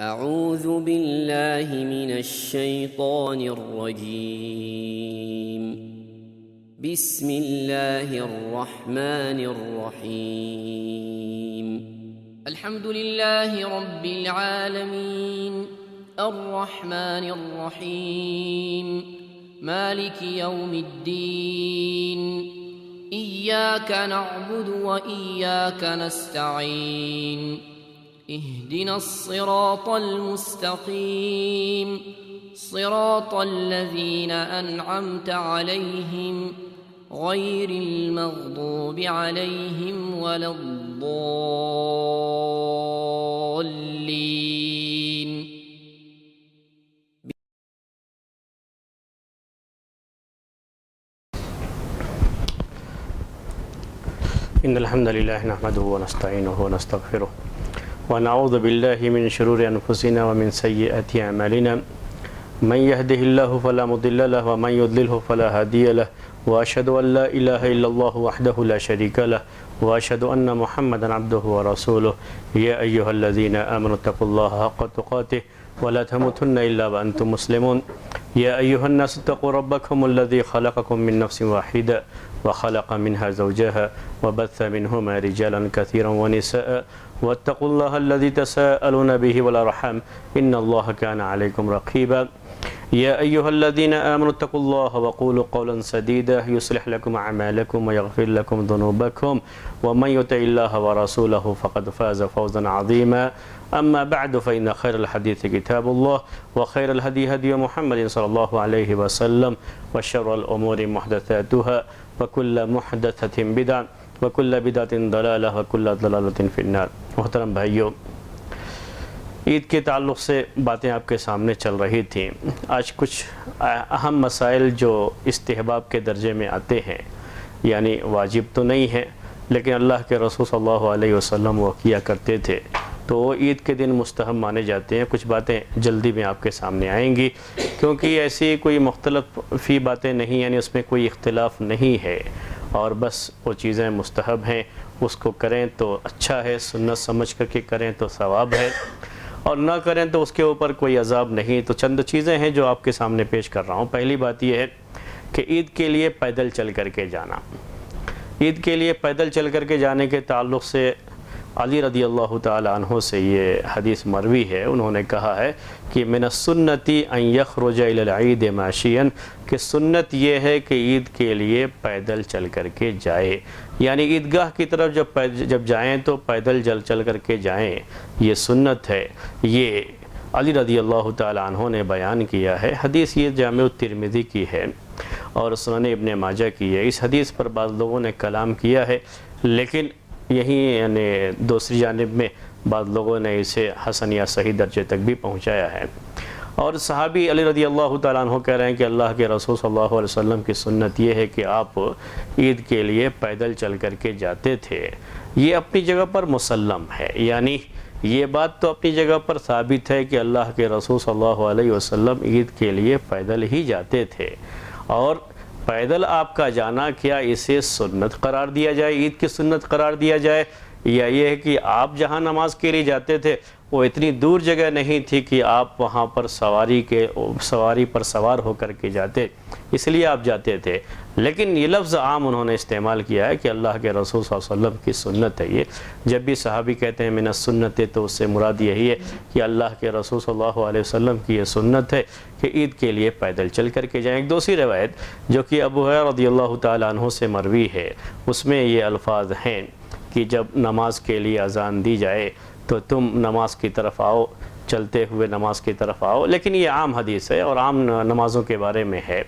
اعوذ باللہ من الشیطان الرجیم بسم اللہ الرحمن الرحیم الحمد للہ رب العالمین الرحمن الرحیم مالک یوم الدین ایاک نعبد و ایاک نستعین اهدنا الصراط المستقيم صراط الذين أنعمت عليهم غير المغضوب عليهم ولا الضالين. إن الحمد لله نحمده ونستعينه ونستغفره ونعوذ بالله من شرور أنفسنا ومن سيئات أعمالنا من يهده الله فلا مضل له ومن يضلله فلا هادي له وأشهد أن لا إله إلا الله وحده لا شريك له وأشهد أن محمدا عبده ورسوله يا أيها الذين آمنوا اتقوا الله حق تقاته ولا تموتن إلا وأنتم مسلمون يا أيها الناس اتقوا ربكم الذي خلقكم من نفس واحدة وخلق منها زوجها وبث منهما رجالا كثيرا ونساء واتقوا الله الذي تساءلون به والأرحام إن الله كان عليكم رقيبا يا أيها الذين آمنوا اتقوا الله وقولوا قولا سديدا يصلح لكم أعمالكم ويغفر لكم ذنوبكم ومن يطع الله ورسوله فقد فاز فوزا عظيما أما بعد فإن خير الحديث كتاب الله وخير الهدي هدي محمد صلى الله عليه وسلم وشر الأمور محدثاتها وكل محدثة بدعة وكل بدعة ضلالة وكل ضلالة في النار. محترم بھائیو، عید کے تعلق سے باتیں آپ کے سامنے چل رہی تھیں. آج کچھ اہم مسائل جو استحباب کے درجے میں آتے ہیں، یعنی واجب تو نہیں ہے لیکن اللہ کے رسول صلی اللہ علیہ وسلم وہ کیا کرتے تھے، تو وہ عید کے دن مستحب مانے جاتے ہیں. کچھ باتیں جلدی میں آپ کے سامنے آئیں گی کیونکہ ایسی کوئی مختلف فی باتیں نہیں، یعنی اس میں کوئی اختلاف نہیں ہے اور بس وہ چیزیں مستحب ہیں، اس کو کریں تو اچھا ہے، سنت سمجھ کر کے کریں تو ثواب ہے، اور نہ کریں تو اس کے اوپر کوئی عذاب نہیں. تو چند چیزیں ہیں جو آپ کے سامنے پیش کر رہا ہوں. پہلی بات یہ ہے کہ عید کے لیے پیدل چل کر کے جانا. عید کے لیے پیدل چل کر کے جانے کے تعلق سے علی رضی اللہ تعالی عنہ سے یہ حدیث مروی ہے. انہوں نے کہا ہے کہ من السنتی ان یخرج الی العید ماشیا، کہ سنت یہ ہے کہ عید کے لیے پیدل چل کر کے جائے، یعنی عیدگاہ کی طرف جب جائیں تو پیدل چل کر کے جائیں، یہ سنت ہے. یہ علی رضی اللہ تعالی عنہ نے بیان کیا ہے. حدیث یہ جامع الترمذی کی ہے اور سنن ابن ماجہ کی ہے. اس حدیث پر بعض لوگوں نے کلام کیا ہے، لیکن یہیں یعنی دوسری جانب میں بعض لوگوں نے اسے حسن یا صحیح درجے تک بھی پہنچایا ہے. اور صحابی علی رضی اللہ تعالیٰ عنہ کہہ رہے ہیں کہ اللہ کے رسول صلی اللہ علیہ وسلم کی سنت یہ ہے کہ آپ عید کے لیے پیدل چل کر کے جاتے تھے. یہ اپنی جگہ پر مسلم ہے، یعنی یہ بات تو اپنی جگہ پر ثابت ہے کہ اللہ کے رسول صلی اللہ علیہ وسلم عید کے لیے پیدل ہی جاتے تھے. اور پیدل آپ کا جانا کیا اسے سنت قرار دیا جائے، عید کی سنت قرار دیا جائے، یا یہ ہے کہ آپ جہاں نماز کے لیے جاتے تھے وہ اتنی دور جگہ نہیں تھی کہ آپ وہاں پر سواری پر سوار ہو کر کے جاتے، اس لیے آپ جاتے تھے. لیکن یہ لفظ عام انہوں نے استعمال کیا ہے کہ اللہ کے رسول صلی اللہ علیہ وسلم کی سنت ہے. یہ جب بھی صحابی کہتے ہیں من السنت تو اس سے مراد یہی ہے کہ اللہ کے رسول صلی اللہ علیہ وسلم کی یہ سنت ہے کہ عید کے لیے پیدل چل کر کے جائیں. ایک دوسری روایت جو کہ ابو ہریرہ رضی اللہ تعالیٰ عنہ سے مروی ہے، اس میں یہ الفاظ ہیں کہ جب نماز کے لیے اذان دی جائے تو تم نماز کی طرف آؤ، چلتے ہوئے نماز کی طرف آؤ. لیکن یہ عام حدیث ہے اور عام نمازوں کے بارے میں ہے.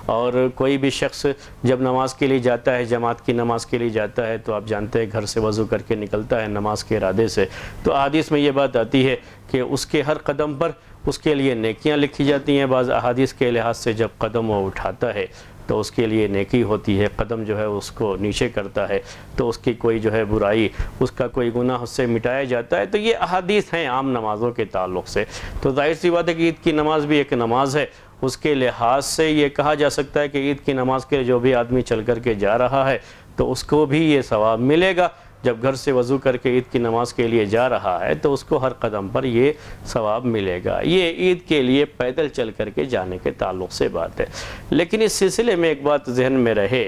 اور کوئی بھی شخص جب نماز کے لیے جاتا ہے، جماعت کی نماز کے لیے جاتا ہے، تو آپ جانتے ہیں گھر سے وضو کر کے نکلتا ہے نماز کے ارادے سے، تو احادیث میں یہ بات آتی ہے کہ اس کے ہر قدم پر اس کے لیے نیکیاں لکھی جاتی ہیں. بعض احادیث کے لحاظ سے جب قدم وہ اٹھاتا ہے تو اس کے لیے نیکی ہوتی ہے، قدم جو ہے اس کو نیچے کرتا ہے تو اس کی کوئی جو ہے برائی، اس کا کوئی گناہ اس سے مٹایا جاتا ہے. تو یہ احادیث ہیں عام نمازوں کے تعلق سے. تو ظاہر سی بات ہے کہ عید کی نماز بھی ایک نماز ہے، اس کے لحاظ سے یہ کہا جا سکتا ہے کہ عید کی نماز کے جو بھی آدمی چل کر کے جا رہا ہے تو اس کو بھی یہ ثواب ملے گا. جب گھر سے وضو کر کے عید کی نماز کے لیے جا رہا ہے تو اس کو ہر قدم پر یہ ثواب ملے گا۔ یہ عید کے لیے پیدل چل کر کے جانے کے تعلق سے بات ہے۔ لیکن اس سلسلے میں ایک بات ذہن میں رہے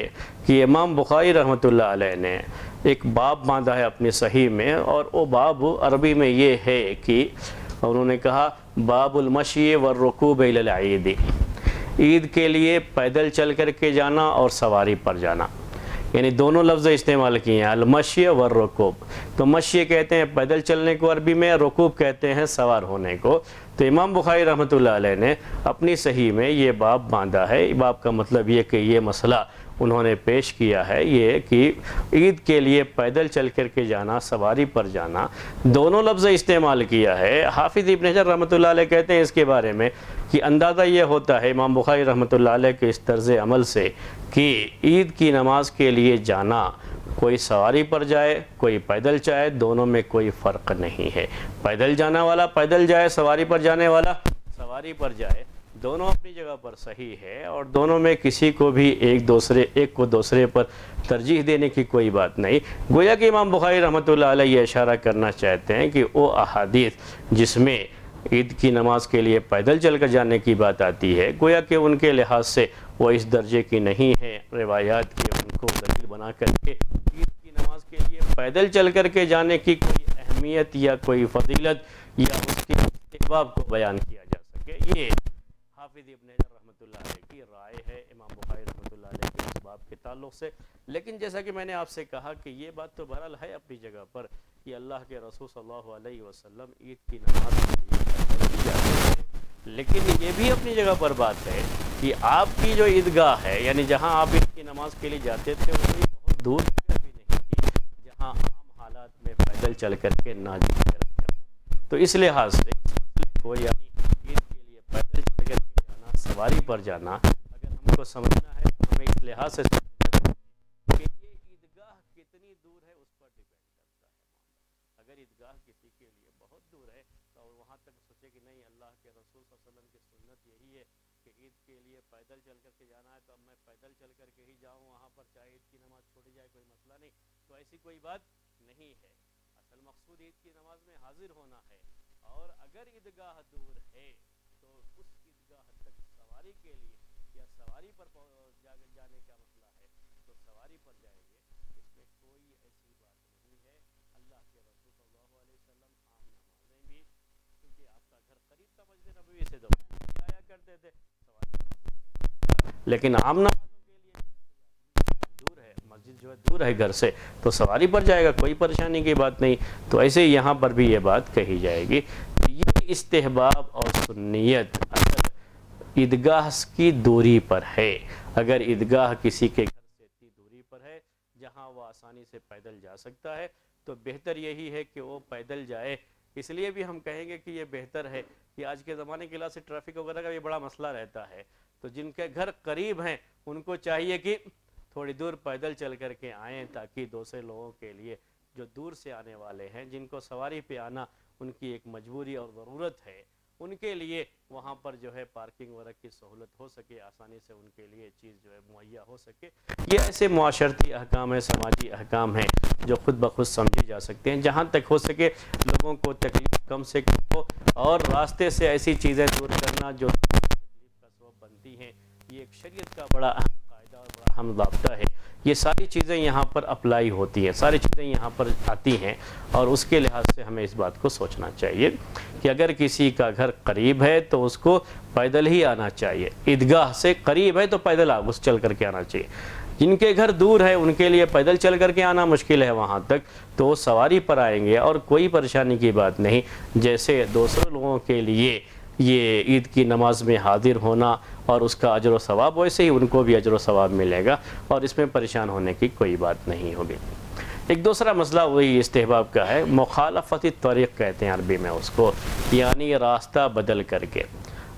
کہ امام بخاری رحمۃ اللہ علیہ نے ایک باب باندھا ہے اپنی صحیح میں، اور وہ باب عربی میں یہ ہے کہ انہوں نے کہا باب المشی والرکوب الی العید، عید کے لیے پیدل چل کر کے جانا اور سواری پر جانا، یعنی دونوں لفظ استعمال کیے ہیں، المشی والرکوب۔ تو مشی کہتے ہیں پیدل چلنے کو عربی میں، رکوب کہتے ہیں سوار ہونے کو۔ تو امام بخاری رحمۃ اللہ علیہ نے اپنی صحیح میں یہ باب باندھا ہے۔ باب کا مطلب یہ کہ یہ مسئلہ انہوں نے پیش کیا ہے یہ کہ عید کے لیے پیدل چل کر کے جانا، سواری پر جانا، دونوں لفظ استعمال کیا ہے۔ حافظ ابن حجر رحمۃ اللہ علیہ کہتے ہیں اس کے بارے میں کہ اندازہ یہ ہوتا ہے امام بخاری رحمۃ اللہ علیہ کے اس طرز عمل سے کہ عید کی نماز کے لیے جانا، کوئی سواری پر جائے کوئی پیدل جائے، دونوں میں کوئی فرق نہیں ہے۔ پیدل جانا والا پیدل جائے، سواری پر جانے والا سواری پر جائے، دونوں اپنی جگہ پر صحیح ہے، اور دونوں میں کسی کو بھی ایک کو دوسرے پر ترجیح دینے کی کوئی بات نہیں۔ گویا کہ امام بخاری رحمۃ اللہ علیہ یہ اشارہ کرنا چاہتے ہیں کہ وہ احادیث جس میں عید کی نماز کے لیے پیدل چل کر جانے کی بات آتی ہے، گویا کہ ان کے لحاظ سے وہ اس درجے کی نہیں ہے روایات کی ان کو دلیل بنا کر کے عید کی نماز کے لیے پیدل چل کر کے جانے کی کوئی اہمیت یا کوئی فضیلت یا اس کے استحباب کو بیان کیا جا سکے۔ یہ حافظ ابن حجر رحمۃ اللہ علیہ کی رائے ہے امام بخاری رحمۃ اللہ علیہ کے اس باب کے تعلق سے۔ لیکن جیسا کہ میں نے آپ سے کہا کہ یہ بات تو بہرحال ہے اپنی جگہ پر کہ اللہ کے رسول صلی اللہ علیہ وسلم عید کی نماز کے لیے جاتے تھے، لیکن یہ بھی اپنی جگہ پر بات ہے کہ آپ کی جو عیدگاہ ہے، یعنی جہاں آپ عید کی نماز کے لیے جاتے تھے، وہ کوئی بہت دور جگہ بھی نہیں تھی جہاں عام حالات میں پیدل چل کر کے نہ جاتے رہتے ہوں۔ تو اس لحاظ سے کو یعنی عید کے لیے پیدل چل کر کے جانا، سواری پر جانا، اگر ہم کو سمجھنا ہے تو ہمیں اس لحاظ سے کہ یہ عیدگاہ کتنی دور ہے اس پر ڈیپینڈ کرتا ہے۔ اگر عیدگاہ کسی کے لیے بہت دور ہے تو وہاں تک سوچے کہ نہیں، اللہ کے رسول صلی اللہ علیہ وسلم کی سنت یہی ہے کہ عید کے لیے پیدل چل کر کے جانا ہے، تو اب میں پیدل چل کر کے ہی جاؤں وہاں پر، چاہے عید کی نماز چھوڑی جائے کوئی مسئلہ نہیں، تو ایسی کوئی بات نہیں ہے۔ اصل مقصود عید کی نماز میں حاضر ہونا ہے، اور اگر عیدگاہ دور ہے تو اس عیدگاہ تک سواری کے لیے یا سواری پر جانے کا مسئلہ ہے تو سواری پر جائیں گے، اس میں کوئی ایسی بات نہیں ہے۔ اللہ کے رسول صلی اللہ علیہ وسلم عام نمازیں بھی، کیونکہ آپ کا گھر قریب تھا مسجد نبوی سے، تو آیا کرتے تھے، سواری کا مسئلہ نہیں، لیکن عام نمازوں کے لیے دور ہے، مسجد جو ہے دور ہے گھر سے، تو سواری پر جائے گا، کوئی پریشانی کی بات نہیں۔ تو ایسے ہی یہاں پر بھی یہ بات کہی جائے گی۔ یہ استحباب اور سنیت اگر عیدگاہ کی دوری پر ہے، اگر عیدگاہ کسی کے گھر سے اتنی دوری پر ہے جہاں وہ آسانی سے پیدل جا سکتا ہے، تو بہتر یہی ہے کہ وہ پیدل جائے۔ اس لیے بھی ہم کہیں گے کہ یہ بہتر ہے کہ آج کے زمانے کے لحاظ سے ٹریفک وغیرہ کا بھی بڑا مسئلہ رہتا ہے، تو جن کے گھر قریب ہیں ان کو چاہیے کہ تھوڑی دور پیدل چل کر کے آئیں، تاکہ دوسرے لوگوں کے لیے جو دور سے آنے والے ہیں، جن کو سواری پہ آنا ان کی ایک مجبوری اور ضرورت ہے، ان کے لیے وہاں پر جو ہے پارکنگ وغیرہ کی سہولت ہو سکے، آسانی سے ان کے لیے چیز جو ہے مہیا ہو سکے۔ یہ ایسے معاشرتی احکام ہیں، سماجی احکام ہیں جو خود بخود سمجھے جا سکتے ہیں، جہاں تک ہو سکے لوگوں کو تکلیف کم سے کم ہو، اور راستے سے ایسی چیزیں دور کرنا جو تکلیف کا سبب بنتی ہیں، یہ ایک شریعت کا بڑا اہم قاعدہ اور بڑا اہم ضابطہ ہے۔ یہ ساری چیزیں یہاں پر اپلائی ہوتی ہیں، ساری چیزیں یہاں پر آتی ہیں، اور اس کے لحاظ سے ہمیں اس بات کو سوچنا چاہیے کہ اگر کسی کا گھر قریب ہے تو اس کو پیدل ہی آنا چاہیے، عیدگاہ سے قریب ہے تو پیدل اس چل کر کے آنا چاہیے۔ جن کے گھر دور ہے ان کے لیے پیدل چل کر کے آنا مشکل ہے وہاں تک، تو وہ سواری پر آئیں گے اور کوئی پریشانی کی بات نہیں۔ جیسے دوسرے لوگوں کے لیے یہ عید کی نماز میں حاضر ہونا اور اس کا اجر و ثواب، ویسے ہی ان کو بھی اجر و ثواب ملے گا، اور اس میں پریشان ہونے کی کوئی بات نہیں ہوگی۔ ایک دوسرا مسئلہ وہی استحباب کا ہے، مخالفت الطریق کہتے ہیں عربی میں اس کو، یعنی راستہ بدل کر کے۔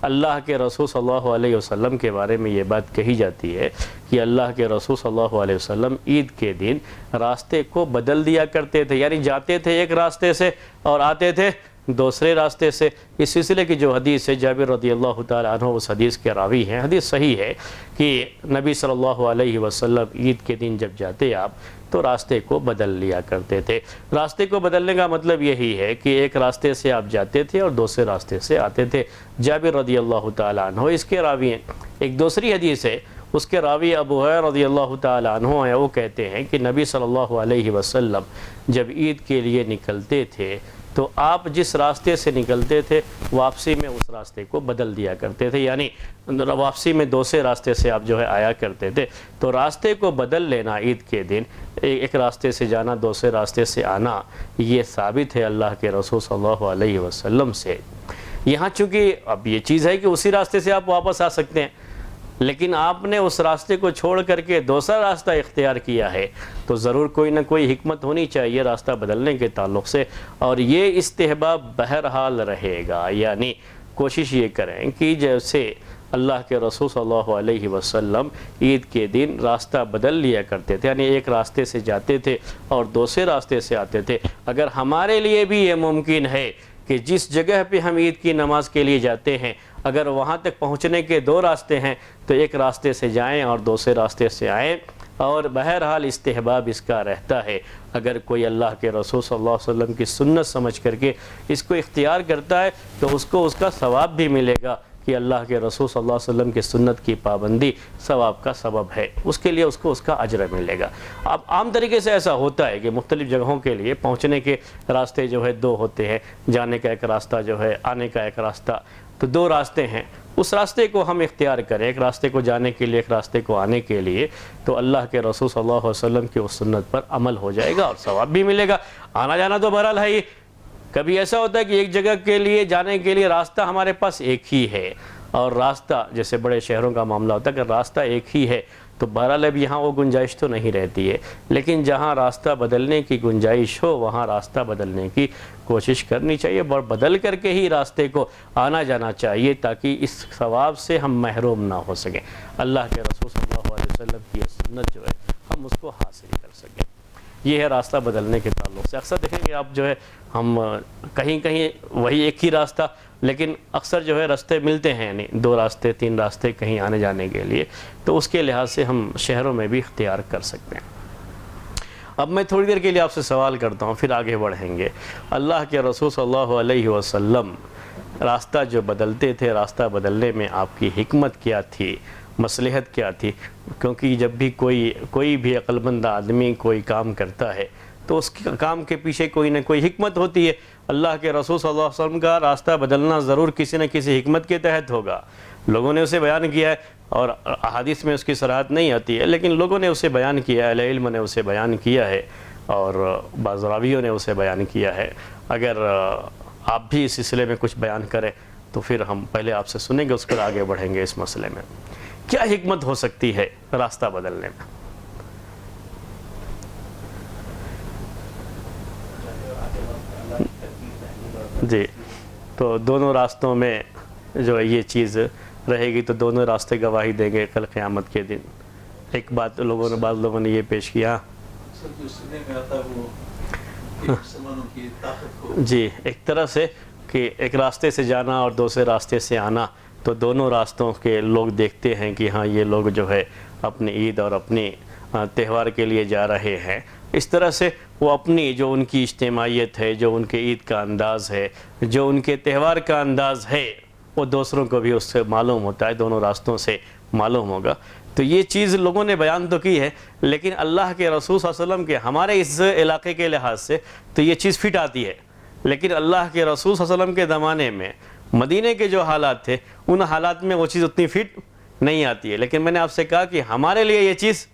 اللہ کے رسول صلی اللہ علیہ وسلم کے بارے میں یہ بات کہی جاتی ہے کہ اللہ کے رسول صلی اللہ علیہ وسلم عید کے دن راستے کو بدل دیا کرتے تھے، یعنی جاتے تھے ایک راستے سے اور آتے تھے دوسرے راستے سے۔ اس سلسلے کی جو حدیث ہے جابر رضی اللہ تعالی عنہ اس حدیث کے راوی ہیں، حدیث صحیح ہے کہ نبی صلی اللہ علیہ وسلم عید کے دن جب جاتے آپ تو راستے کو بدل لیا کرتے تھے۔ راستے کو بدلنے کا مطلب یہی ہے کہ ایک راستے سے آپ جاتے تھے اور دوسرے راستے سے آتے تھے۔ جابر رضی اللہ تعالیٰ عنہ اس کے راوی ہیں۔ ایک دوسری حدیث ہے، اس کے راوی ابو ہریرہ رضی اللہ تعالیٰ عنہ ہیں، وہ کہتے ہیں کہ نبی صلی اللہ علیہ وسلم جب عید کے لیے نکلتے تھے تو آپ جس راستے سے نکلتے تھے واپسی میں اس راستے کو بدل دیا کرتے تھے، یعنی واپسی میں دوسرے راستے سے آپ جو ہے آیا کرتے تھے۔ تو راستے کو بدل لینا عید کے دن، ایک راستے سے جانا دوسرے راستے سے آنا، یہ ثابت ہے اللہ کے رسول صلی اللہ علیہ وسلم سے۔ یہاں چونکہ اب یہ چیز ہے کہ اسی راستے سے آپ واپس آ سکتے ہیں، لیکن آپ نے اس راستے کو چھوڑ کر کے دوسرا راستہ اختیار کیا ہے تو ضرور کوئی نہ کوئی حکمت ہونی چاہیے راستہ بدلنے کے تعلق سے، اور یہ استحباب بہرحال رہے گا۔ یعنی کوشش یہ کریں کہ جیسے اللہ کے رسول صلی اللہ علیہ وسلم عید کے دن راستہ بدل لیا کرتے تھے، یعنی ایک راستے سے جاتے تھے اور دوسرے راستے سے آتے تھے، اگر ہمارے لیے بھی یہ ممکن ہے کہ جس جگہ پہ ہم عید کی نماز کے لیے جاتے ہیں اگر وہاں تک پہنچنے کے دو راستے ہیں تو ایک راستے سے جائیں اور دوسرے راستے سے آئیں، اور بہرحال استحباب اس کا رہتا ہے۔ اگر کوئی اللہ کے رسول صلی اللہ علیہ وسلم کی سنت سمجھ کر کے اس کو اختیار کرتا ہے تو اس کو اس کا ثواب بھی ملے گا کہ اللہ کے رسول صلی اللہ علیہ وسلم کی سنت کی پابندی ثواب کا سبب ہے، اس کے لیے اس کو اس کا اجر ملے گا۔ اب عام طریقے سے ایسا ہوتا ہے کہ مختلف جگہوں کے لیے پہنچنے کے راستے جو ہے دو ہوتے ہیں، جانے کا ایک راستہ جو ہے، آنے کا ایک راستہ، تو دو راستے ہیں، اس راستے کو ہم اختیار کریں، ایک راستے کو جانے کے لیے ایک راستے کو آنے کے لیے، تو اللہ کے رسول صلی اللہ علیہ وسلم کی اس سنت پر عمل ہو جائے گا اور ثواب بھی ملے گا۔ آنا جانا تو بہرحال ہے ہی، کبھی ایسا ہوتا ہے کہ ایک جگہ کے لیے جانے کے لیے راستہ ہمارے پاس ایک ہی ہے، اور راستہ جیسے بڑے شہروں کا معاملہ ہوتا ہے کہ راستہ ایک ہی ہے تو بہرحال اب یہاں وہ گنجائش تو نہیں رہتی ہے، لیکن جہاں راستہ بدلنے کی گنجائش ہو وہاں راستہ بدلنے کی کوشش کرنی چاہیے، اور بدل کر کے ہی راستے کو آنا جانا چاہیے تاکہ اس ثواب سے ہم محروم نہ ہو سکیں، اللہ کے رسول صلی اللہ علیہ وسلم کی یہ سنت جو ہے ہم اس کو حاصل کر سکیں۔ یہ ہے راستہ بدلنے کے تعلق سے۔ اکثر دیکھیں گے آپ جو ہے ہم کہیں کہیں وہی ایک ہی راستہ، لیکن اکثر جو ہے راستے ملتے ہیں، یعنی دو راستے تین راستے کہیں آنے جانے کے لیے، تو اس کے لحاظ سے ہم شہروں میں بھی اختیار کر سکتے ہیں۔ اب میں تھوڑی دیر کے لیے آپ سے سوال کرتا ہوں، پھر آگے بڑھیں گے۔ اللہ کے رسول صلی اللہ علیہ وسلم راستہ جو بدلتے تھے، راستہ بدلنے میں آپ کی حکمت کیا تھی، مصلحت کیا تھی؟ کیونکہ جب بھی کوئی بھی عقل مند آدمی کوئی کام کرتا ہے تو اس کام کے پیچھے کوئی نہ کوئی حکمت ہوتی ہے۔ اللہ کے رسول صلی اللہ علیہ وسلم کا راستہ بدلنا ضرور کسی نہ کسی حکمت کے تحت ہوگا، لوگوں نے اسے بیان کیا ہے، اور احادیث میں اس کی صراحت نہیں آتی ہے، لیکن لوگوں نے اسے بیان کیا ہے، اہل علم نے اسے بیان کیا ہے، اور بعض راویوں نے اسے بیان کیا ہے۔ اگر آپ بھی اس سلسلے میں کچھ بیان کریں تو پھر ہم پہلے آپ سے سنیں گے، اس پر آگے بڑھیں گے اس مسئلے میں۔ کیا حکمت ہو سکتی ہے راستہ بدلنے میں؟ جی، تو دونوں راستوں میں جو یہ چیز رہے گی تو دونوں راستے گواہی دیں گے کل قیامت کے دن۔ ایک بات بعض لوگوں نے یہ پیش کیا، جی، ایک طرح سے کہ ایک راستے سے جانا اور دوسرے راستے سے آنا، تو دونوں راستوں کے لوگ دیکھتے ہیں کہ ہاں یہ لوگ جو ہے اپنی عید اور اپنی تہوار کے لیے جا رہے ہیں، اس طرح سے وہ اپنی جو ان کی اجتماعیت ہے، جو ان کے عید کا انداز ہے، جو ان کے تہوار کا انداز ہے، وہ دوسروں کو بھی اس سے معلوم ہوتا ہے، دونوں راستوں سے معلوم ہوگا۔ تو یہ چیز لوگوں نے بیان تو کی ہے، لیکن اللہ کے رسول صلی اللہ علیہ وسلم کے ہمارے اس علاقے کے لحاظ سے تو یہ چیز فٹ آتی ہے، لیکن اللہ کے رسول صلی اللہ علیہ وسلم کے زمانے میں مدینے کے جو حالات تھے ان حالات میں وہ چیز اتنی فٹ نہیں آتی ہے، لیکن میں نے آپ سے کہا کہ ہمارے لیے یہ چیز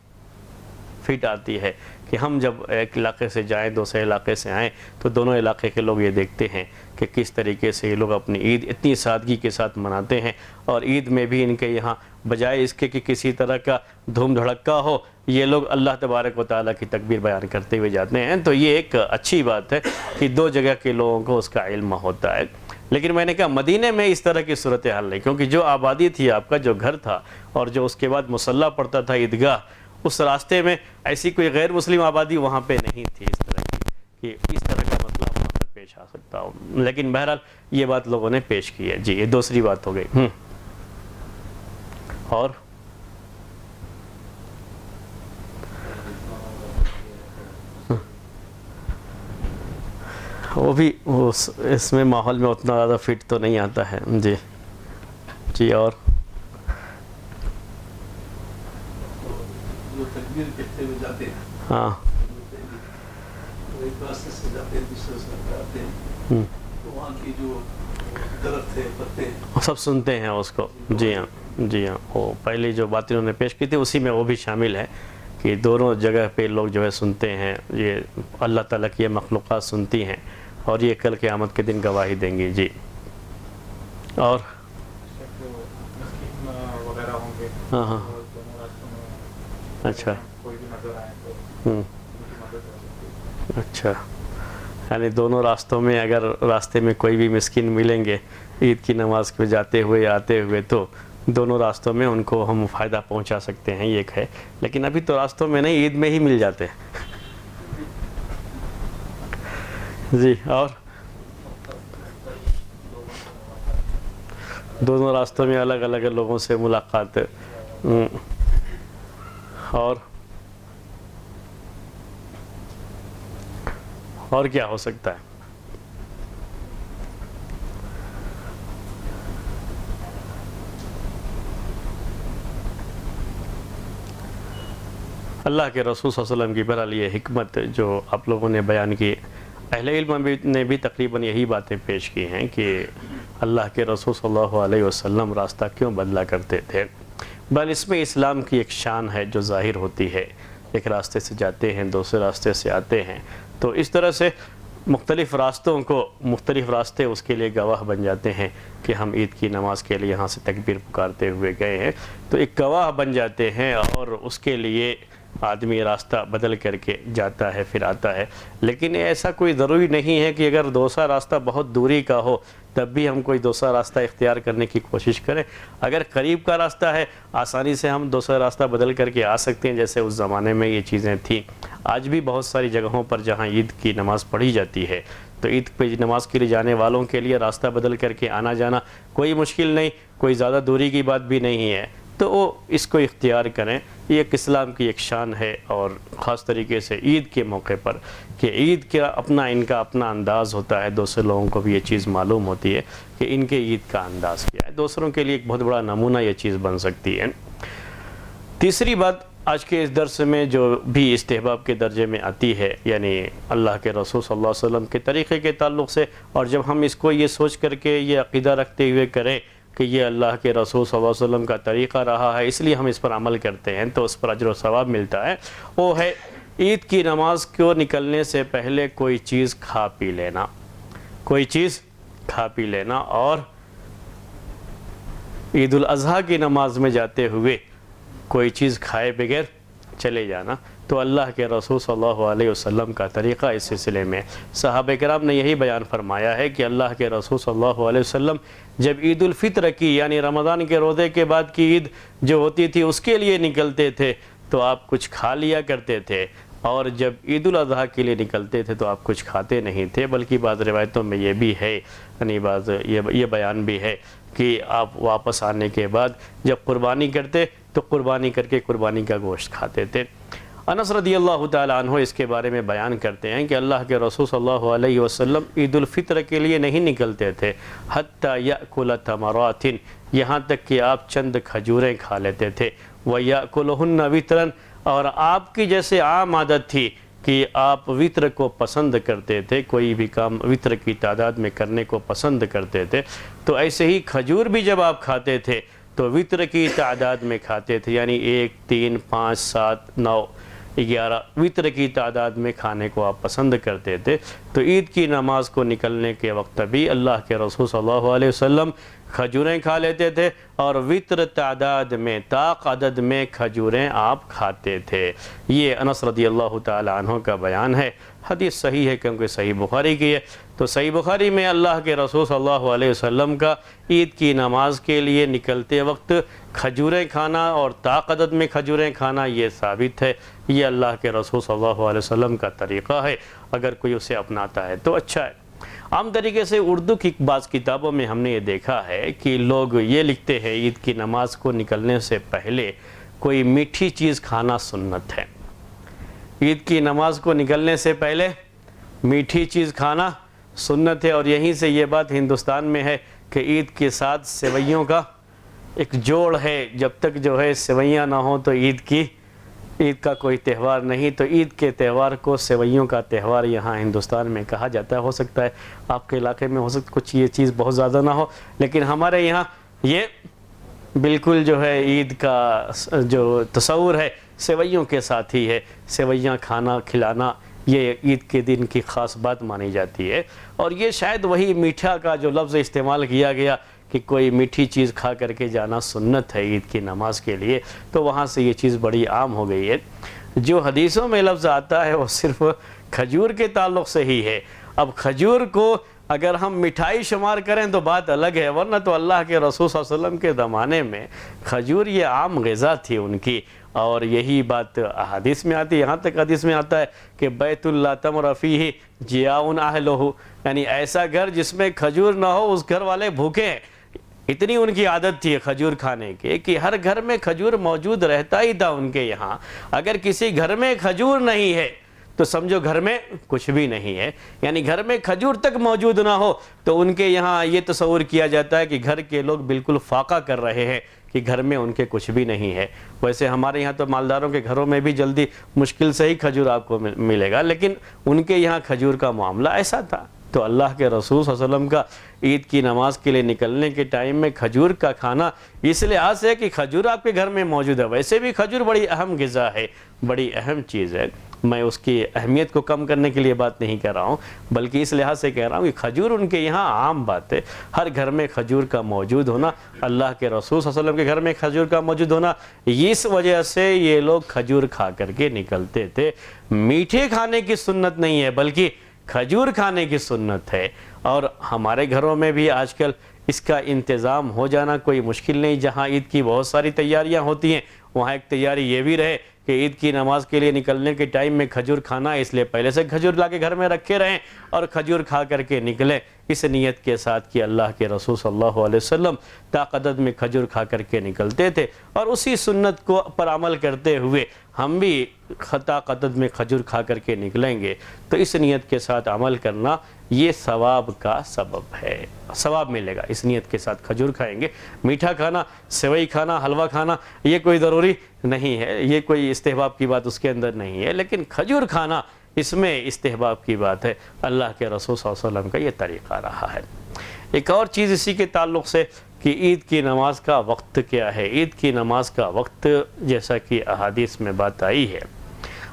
فٹ آتی ہے کہ ہم جب ایک علاقے سے جائیں دوسرے علاقے سے آئیں تو دونوں علاقے کے لوگ یہ دیکھتے ہیں کہ کس طریقے سے یہ لوگ اپنی عید اتنی سادگی کے ساتھ مناتے ہیں، اور عید میں بھی ان کے یہاں بجائے اس کے کہ کسی طرح کا دھوم دھڑکا ہو، یہ لوگ اللہ تبارک و تعالیٰ کی تکبیر بیان کرتے ہوئے جاتے ہیں۔ تو یہ ایک اچھی بات ہے کہ دو جگہ کے لوگوں کو اس کا علم ہوتا ہے، لیکن میں نے کہا مدینے میں اس طرح کی صورتحال نہیں، کیونکہ جو آبادی تھی آپ کا، جو گھر تھا اور جو اس کے بعد مصلی پڑتا تھا عیدگاہ، اس راستے میں ایسی کوئی غیر مسلم آبادی وہاں پہ نہیں تھی اس طرح کی کہ اس طرح کا مسئلہ وہاں پر پیش آ سکتا ہو، لیکن بہرحال یہ بات لوگوں نے پیش کی ہے۔ جی، یہ دوسری بات ہو گئی۔ اور وہ بھی اس میں ماحول میں اتنا زیادہ فٹ تو نہیں آتا ہے. جی جی. اور جو تکبیر کہتے ہوئے جاتے ہیں, ہاں ایک راستے سے جاتے ہیں دوسرے سے آتے ہیں, تو وہاں کی جو درخت ہے, پتے سب سنتے ہیں اس کو. جی ہاں جی ہاں. وہ پہلی جو بات انہوں نے پیش کی تھی اسی میں وہ بھی شامل ہے کہ دونوں جگہ پہ لوگ جو ہے سنتے ہیں. یہ اللہ تعالیٰ کی یہ مخلوقات سنتی ہیں اور یہ کل قیامت کے دن گواہی دیں گی. جی. اور وغیرہ ہوں گے. ہاں ہاں. اچھا اچھا. یعنی دونوں راستوں میں اگر راستے میں کوئی بھی مسکین ملیں گے عید کی نماز کے جاتے ہوئے آتے ہوئے تو دونوں راستوں میں ان کو ہم فائدہ پہنچا سکتے ہیں. یہ ایک ہے. لیکن ابھی تو راستوں میں نہیں, عید میں ہی مل جاتے ہیں. جی. اور دونوں راستوں میں الگ الگ لوگوں سے ملاقات. اور کیا ہو سکتا ہے؟ اللہ کے رسول صلی اللہ علیہ وسلم کی بہرحال یہ حکمت جو آپ لوگوں نے بیان کی, اہل علم نے بھی تقریباً یہی باتیں پیش کی ہیں کہ اللہ کے رسول صلی اللہ علیہ وسلم راستہ کیوں بدلا کرتے تھے. بل اس میں اسلام کی ایک شان ہے جو ظاہر ہوتی ہے. ایک راستے سے جاتے ہیں, دوسرے راستے سے آتے ہیں, تو اس طرح سے مختلف راستوں کو مختلف راستے اس کے لیے گواہ بن جاتے ہیں کہ ہم عید کی نماز کے لیے یہاں سے تکبیر پکارتے ہوئے گئے ہیں, تو ایک گواہ بن جاتے ہیں اور اس کے لیے آدمی راستہ بدل کر کے جاتا ہے پھر آتا ہے. لیکن ایسا کوئی ضروری نہیں ہے کہ اگر دوسرا راستہ بہت دوری کا ہو تب بھی ہم کوئی دوسرا راستہ اختیار کرنے کی کوشش کریں. اگر قریب کا راستہ ہے آسانی سے ہم دوسرا راستہ بدل کر کے آ سکتے ہیں, جیسے اس زمانے میں یہ چیزیں تھیں. آج بھی بہت ساری جگہوں پر جہاں عید کی نماز پڑھی جاتی ہے تو عید پہ نماز کے لیے جانے والوں کے لیے راستہ بدل کر کے آنا جانا کوئی مشکل نہیں, کوئی زیادہ دوری کی بات بھی نہیں ہے, تو وہ اس کو اختیار کریں. یہ ایک اسلام کی ایک شان ہے, اور خاص طریقے سے عید کے موقع پر کہ عید کا ان کا اپنا انداز ہوتا ہے. دوسرے لوگوں کو بھی یہ چیز معلوم ہوتی ہے کہ ان کے عید کا انداز کیا ہے. دوسروں کے لیے ایک بہت بڑا نمونہ یہ چیز بن سکتی ہے. تیسری بات آج کے اس درس میں جو بھی استحباب کے درجے میں آتی ہے, یعنی اللہ کے رسول صلی اللہ علیہ وسلم کے طریقے کے تعلق سے, اور جب ہم اس کو یہ سوچ کر کے یہ عقیدہ رکھتے ہوئے کریں کہ یہ اللہ کے رسول صلی اللہ علیہ وسلم کا طریقہ رہا ہے اس لیے ہم اس پر عمل کرتے ہیں تو اس پر اجر و ثواب ملتا ہے, وہ ہے عید کی نماز کو نکلنے سے پہلے کوئی چیز کھا پی لینا. کوئی چیز کھا پی لینا, اور عید الاضحیٰ کی نماز میں جاتے ہوئے کوئی چیز کھائے بغیر چلے جانا. تو اللہ کے رسول صلی اللہ علیہ وسلم کا طریقہ اس سلسلے میں صحابہ کرام نے یہی بیان فرمایا ہے کہ اللہ کے رسول صلی اللہ علیہ وسلم جب عید الفطر کی یعنی رمضان کے روزے کے بعد کی عید جو ہوتی تھی اس کے لیے نکلتے تھے تو آپ کچھ کھا لیا کرتے تھے, اور جب عید الاضحیٰ کے لیے نکلتے تھے تو آپ کچھ کھاتے نہیں تھے. بلکہ بعض روایتوں میں یہ بھی ہے, یعنی یہ بیان بھی ہے کہ آپ واپس آنے کے بعد جب قربانی کرتے تو قربانی کر کے قربانی کا گوشت کھاتے تھے. انس رضی اللہ تعالیٰ عنہ اس کے بارے میں بیان کرتے ہیں کہ اللہ کے رسول صلی اللہ علیہ وسلم عید الفطر کے لیے نہیں نکلتے تھے حتیٰ یأکل تمرات, یہاں تک کہ آپ چند کھجوریں کھا لیتے تھے. وَیَأْکُلُهُنَّ وِتْرًا, اور آپ کی جیسے عام عادت تھی کہ آپ وطر کو پسند کرتے تھے, کوئی بھی کام وطر کی تعداد میں کرنے کو پسند کرتے تھے, تو ایسے ہی کھجور بھی جب آپ کھاتے تھے تو وطر کی تعداد میں کھاتے تھے, یعنی 1 3 5 7 9 11 وطر کی تعداد میں کھانے کو آپ پسند کرتے تھے. تو عید کی نماز کو نکلنے کے وقت بھی اللہ کے رسول صلی اللہ علیہ وسلم کھجوریں کھا لیتے تھے, اور وطر تعداد میں طاق عدد میں کھجوریں آپ کھاتے تھے. یہ انس رضی اللہ تعالی عنہ کا بیان ہے. حدیث صحیح ہے کیونکہ صحیح بخاری کی ہے. تو صحیح بخاری میں اللہ کے رسول صلی اللہ علیہ وسلم کا عید کی نماز کے لیے نکلتے وقت کھجوریں کھانا اور طاق عدد میں کھجوریں کھانا یہ ثابت ہے. یہ اللہ کے رسول صلی اللہ علیہ وسلم کا طریقہ ہے. اگر کوئی اسے اپناتا ہے تو اچھا ہے. عام طریقے سے اردو کی بعض کتابوں میں ہم نے یہ دیکھا ہے کہ لوگ یہ لکھتے ہیں عید کی نماز کو نکلنے سے پہلے کوئی میٹھی چیز کھانا سنت ہے. عید کی نماز کو نکلنے سے پہلے میٹھی چیز کھانا سنت ہے، اور یہیں سے یہ بات ہندوستان میں ہے کہ عید کے ساتھ سوئیوں کا ایک جوڑ ہے. جب تک جو ہے سوئیاں نہ ہوں تو عید کا کوئی تہوار نہیں. تو عید کے تہوار کو سوئیوں کا تہوار یہاں ہندوستان میں کہا جاتا ہے. ہو سکتا ہے آپ کے علاقے میں ہو سکتا کچھ یہ چیز بہت زیادہ نہ ہو، لیکن ہمارے یہاں یہ بالکل جو ہے عید کا جو تصور ہے سوئیوں کے ساتھ ہی ہے. سوئیاں کھانا کھلانا یہ عید کے دن کی خاص بات مانی جاتی ہے. اور یہ شاید وہی میٹھا کا جو لفظ استعمال کیا گیا کہ کوئی میٹھی چیز کھا کر کے جانا سنت ہے عید کی نماز کے لیے، تو وہاں سے یہ چیز بڑی عام ہو گئی ہے. جو حدیثوں میں لفظ آتا ہے وہ صرف کھجور کے تعلق سے ہی ہے. اب کھجور کو اگر ہم مٹھائی شمار کریں تو بات الگ ہے، ورنہ تو اللہ کے رسول صلی اللہ علیہ وسلم کے زمانے میں کھجور یہ عام غذا تھی ان کی. اور یہی بات حدیث میں آتی ہے، یہاں تک حدیث میں آتا ہے کہ بیت اللہ تمر فیہ جیاؤن اہلہ، یعنی ایسا گھر جس میں کھجور نہ ہو اس گھر والے بھوکے ہیں. اتنی ان کی عادت تھی کھجور کھانے کی کہ ہر گھر میں کھجور موجود رہتا ہی تھا ان کے یہاں. اگر کسی گھر میں کھجور نہیں ہے تو سمجھو گھر میں کچھ بھی نہیں ہے. یعنی گھر میں کھجور تک موجود نہ ہو تو ان کے یہاں یہ تصور کیا جاتا ہے کہ گھر کے لوگ بالکل فاقہ کر رہے ہیں کہ گھر میں ان کے کچھ بھی نہیں ہے. ویسے ہمارے یہاں تو مالداروں کے گھروں میں بھی جلدی مشکل سے ہی کھجور آپ کو ملے گا، لیکن ان کے یہاں کھجور کا معاملہ ایسا تھا. تو اللہ کے رسول صلی اللہ علیہ وسلم کا عید کی نماز کے لیے نکلنے کے ٹائم میں کھجور کا کھانا اس لحاظ سے کہ کھجور آپ کے گھر میں موجود ہے. ویسے بھی کھجور بڑی اہم غذا ہے، بڑی اہم چیز ہے. میں اس کی اہمیت کو کم کرنے کے لیے بات نہیں کر رہا ہوں، بلکہ اس لحاظ سے کہہ رہا ہوں کہ کھجور ان کے یہاں عام بات ہے. ہر گھر میں کھجور کا موجود ہونا، اللہ کے رسول صلی اللہ علیہ وسلم کے گھر میں کھجور کا موجود ہونا، اس وجہ سے یہ لوگ کھجور کھا کر کے نکلتے تھے. میٹھے کھانے کی سنت نہیں ہے بلکہ کھجور کھانے کی سنت ہے. اور ہمارے گھروں میں بھی آج کل اس کا انتظام ہو جانا کوئی مشکل نہیں. جہاں عید کی بہت ساری تیاریاں ہوتی ہیں وہاں ایک تیاری یہ بھی رہے کہ عید کی نماز کے لیے نکلنے کے ٹائم میں کھجور کھانا ہے، اس لیے پہلے سے کھجور لا کے گھر میں رکھے رہیں اور کھجور کھا کر کے نکلیں اس نیت کے ساتھ کہ اللہ کے رسول صلی اللہ علیہ وسلم طاقت میں کھجور کھا کر کے نکلتے تھے. اور اسی سنت کو پر عمل کرتے ہوئے ہم بھی طاقت میں کھجور کھا کر کے نکلیں گے. تو اس نیت کے ساتھ عمل کرنا یہ ثواب کا سبب ہے، ثواب ملے گا. اس نیت کے ساتھ کھجور کھائیں گے. میٹھا کھانا، سوئی کھانا، حلوہ کھانا یہ کوئی ضروری نہیں ہے، یہ کوئی استحباب کی بات اس کے اندر نہیں ہے، لیکن کھجور کھانا اس میں استحباب کی بات ہے. اللہ کے رسول صلی اللہ علیہ وسلم کا یہ طریقہ رہا ہے. ایک اور چیز اسی کے تعلق سے کہ عید کی نماز کا وقت کیا ہے. عید کی نماز کا وقت جیسا کہ احادیث میں بات آئی ہے،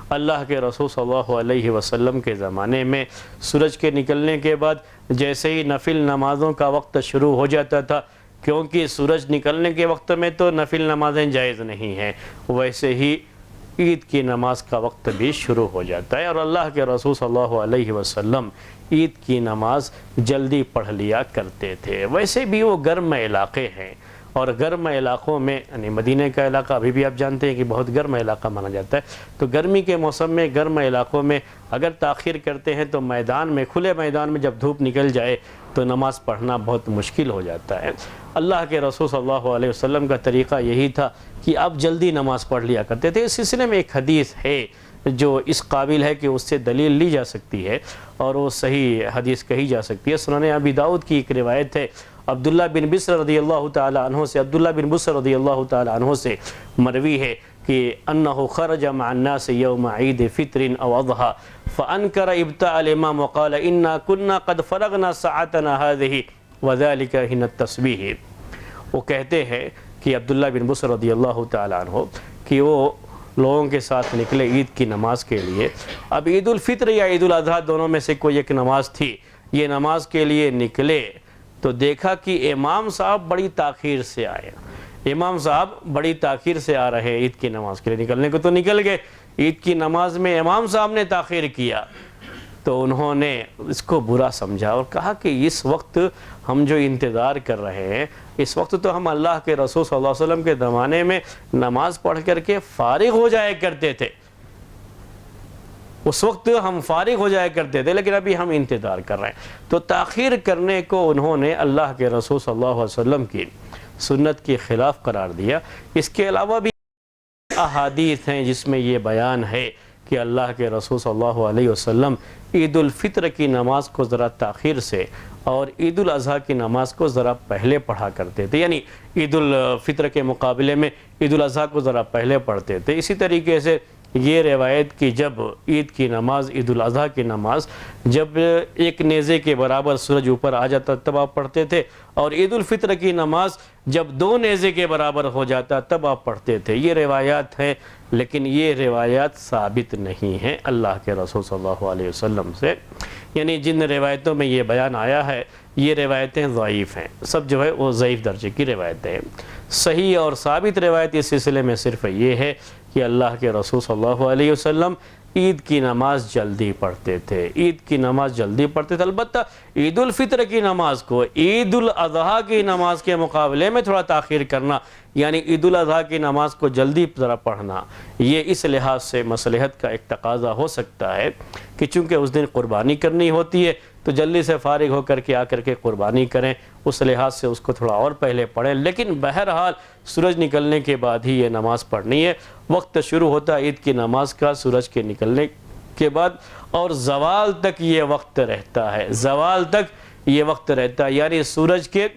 اللہ کے رسول صلی اللہ علیہ وسلم کے زمانے میں سورج کے نکلنے کے بعد جیسے ہی نفل نمازوں کا وقت شروع ہو جاتا تھا، کیونکہ سورج نکلنے کے وقت میں تو نفل نمازیں جائز نہیں ہیں، ویسے ہی عید کی نماز کا وقت بھی شروع ہو جاتا ہے. اور اللہ کے رسول صلی اللہ علیہ وسلم عید کی نماز جلدی پڑھ لیا کرتے تھے. ویسے بھی وہ گرم علاقے ہیں، اور گرم علاقوں میں یعنی مدینہ کا علاقہ ابھی بھی آپ جانتے ہیں کہ بہت گرم علاقہ مانا جاتا ہے. تو گرمی کے موسم میں گرم علاقوں میں اگر تاخیر کرتے ہیں تو میدان میں، کھلے میدان میں جب دھوپ نکل جائے تو نماز پڑھنا بہت مشکل ہو جاتا ہے. اللہ کے رسول صلی اللہ علیہ وسلم کا طریقہ یہی تھا کہ آپ جلدی نماز پڑھ لیا کرتے تھے. اس سلسلے میں ایک حدیث ہے جو اس قابل ہے کہ اس سے دلیل لی جا سکتی ہے اور وہ صحیح حدیث کہی جا سکتی ہے. سنن ابی داؤد کی ایک روایت ہے عبداللہ بن بسر رضی اللہ تعالی عنہ سے، عبداللہ بن بسر رضی اللہ تعالی عنہ سے مروی ہے کہ انہ خرج مع الناس یوم عید فطر او اضحى فانکر ابتاء الامام وقال انا كنا قد فرغنا ساعتنا هذه وذلك حين التسبیح. وہ کہتے ہیں کہ عبداللہ بن بسر رضی اللہ تعالی عنہ کہ وہ لوگوں کے ساتھ نکلے عید کی نماز کے لیے. اب عید الفطر یا عید الاضحیٰ دونوں میں سے کوئی ایک نماز تھی. یہ نماز کے لیے نکلے تو دیکھا کہ امام صاحب بڑی تاخیر سے آئے. امام صاحب بڑی تاخیر سے آ رہے عید کی نماز کے لیے. نکلنے کو تو نکل گئے، عید کی نماز میں امام صاحب نے تاخیر کیا تو انہوں نے اس کو برا سمجھا اور کہا کہ اس وقت ہم جو انتظار کر رہے ہیں، اس وقت تو ہم اللہ کے رسول صلی اللہ علیہ وسلم کے زمانے میں نماز پڑھ کر کے فارغ ہو جایا کرتے تھے. اس وقت ہم فارغ ہو جایا کرتے تھے لیکن ابھی ہم انتظار کر رہے ہیں. تو تاخیر کرنے کو انہوں نے اللہ کے رسول صلی اللہ علیہ وسلم کی سنت کے خلاف قرار دیا. اس کے علاوہ بھی احادیث ہیں جس میں یہ بیان ہے کہ اللہ کے رسول صلی اللہ علیہ وسلم عید الفطر کی نماز کو ذرا تاخیر سے اور عید الاضحیٰ کی نماز کو ذرا پہلے پڑھا کرتے تھے، یعنی عید الفطر کے مقابلے میں عید الاضحیٰ کو ذرا پہلے پڑھتے تھے۔ اسی طریقے سے یہ روایت کی جب عید کی نماز، عید الاضحیٰ کی نماز جب ایک نیزے کے برابر سورج اوپر آ جاتا تب آپ پڑھتے تھے، اور عید الفطر کی نماز جب 2 نیزے کے برابر ہو جاتا تب آپ پڑھتے تھے۔ یہ روایات ہیں، لیکن یہ روایات ثابت نہیں ہیں اللہ کے رسول صلی اللہ علیہ وسلم سے، یعنی جن روایتوں میں یہ بیان آیا ہے یہ روایتیں ضعیف ہیں، سب جو ہے وہ ضعیف درجے کی روایتیں ہیں۔ صحیح اور ثابت روایت اس سلسلے میں صرف یہ ہے کہ اللہ کے رسول صلی اللہ علیہ وسلم عید کی نماز جلدی پڑھتے تھے، عید کی نماز جلدی پڑھتے تھے۔ البتہ عید الفطر کی نماز کو عید الاضحیٰ کی نماز کے مقابلے میں تھوڑا تاخیر کرنا، یعنی عید الاضحیٰ کی نماز کو جلدی ذرا پڑھنا، یہ اس لحاظ سے مصلحت کا ایک تقاضا ہو سکتا ہے کہ چونکہ اس دن قربانی کرنی ہوتی ہے تو جلدی سے فارغ ہو کر کے آ کر کے قربانی کریں، اس لحاظ سے اس کو تھوڑا اور پہلے پڑھیں، لیکن بہرحال سورج نکلنے کے بعد ہی یہ نماز پڑھنی ہے۔ وقت شروع ہوتا ہے عید کی نماز کا سورج کے نکلنے کے بعد، اور زوال تک یہ وقت رہتا ہے، زوال تک یہ وقت رہتا ہے، یعنی سورج کے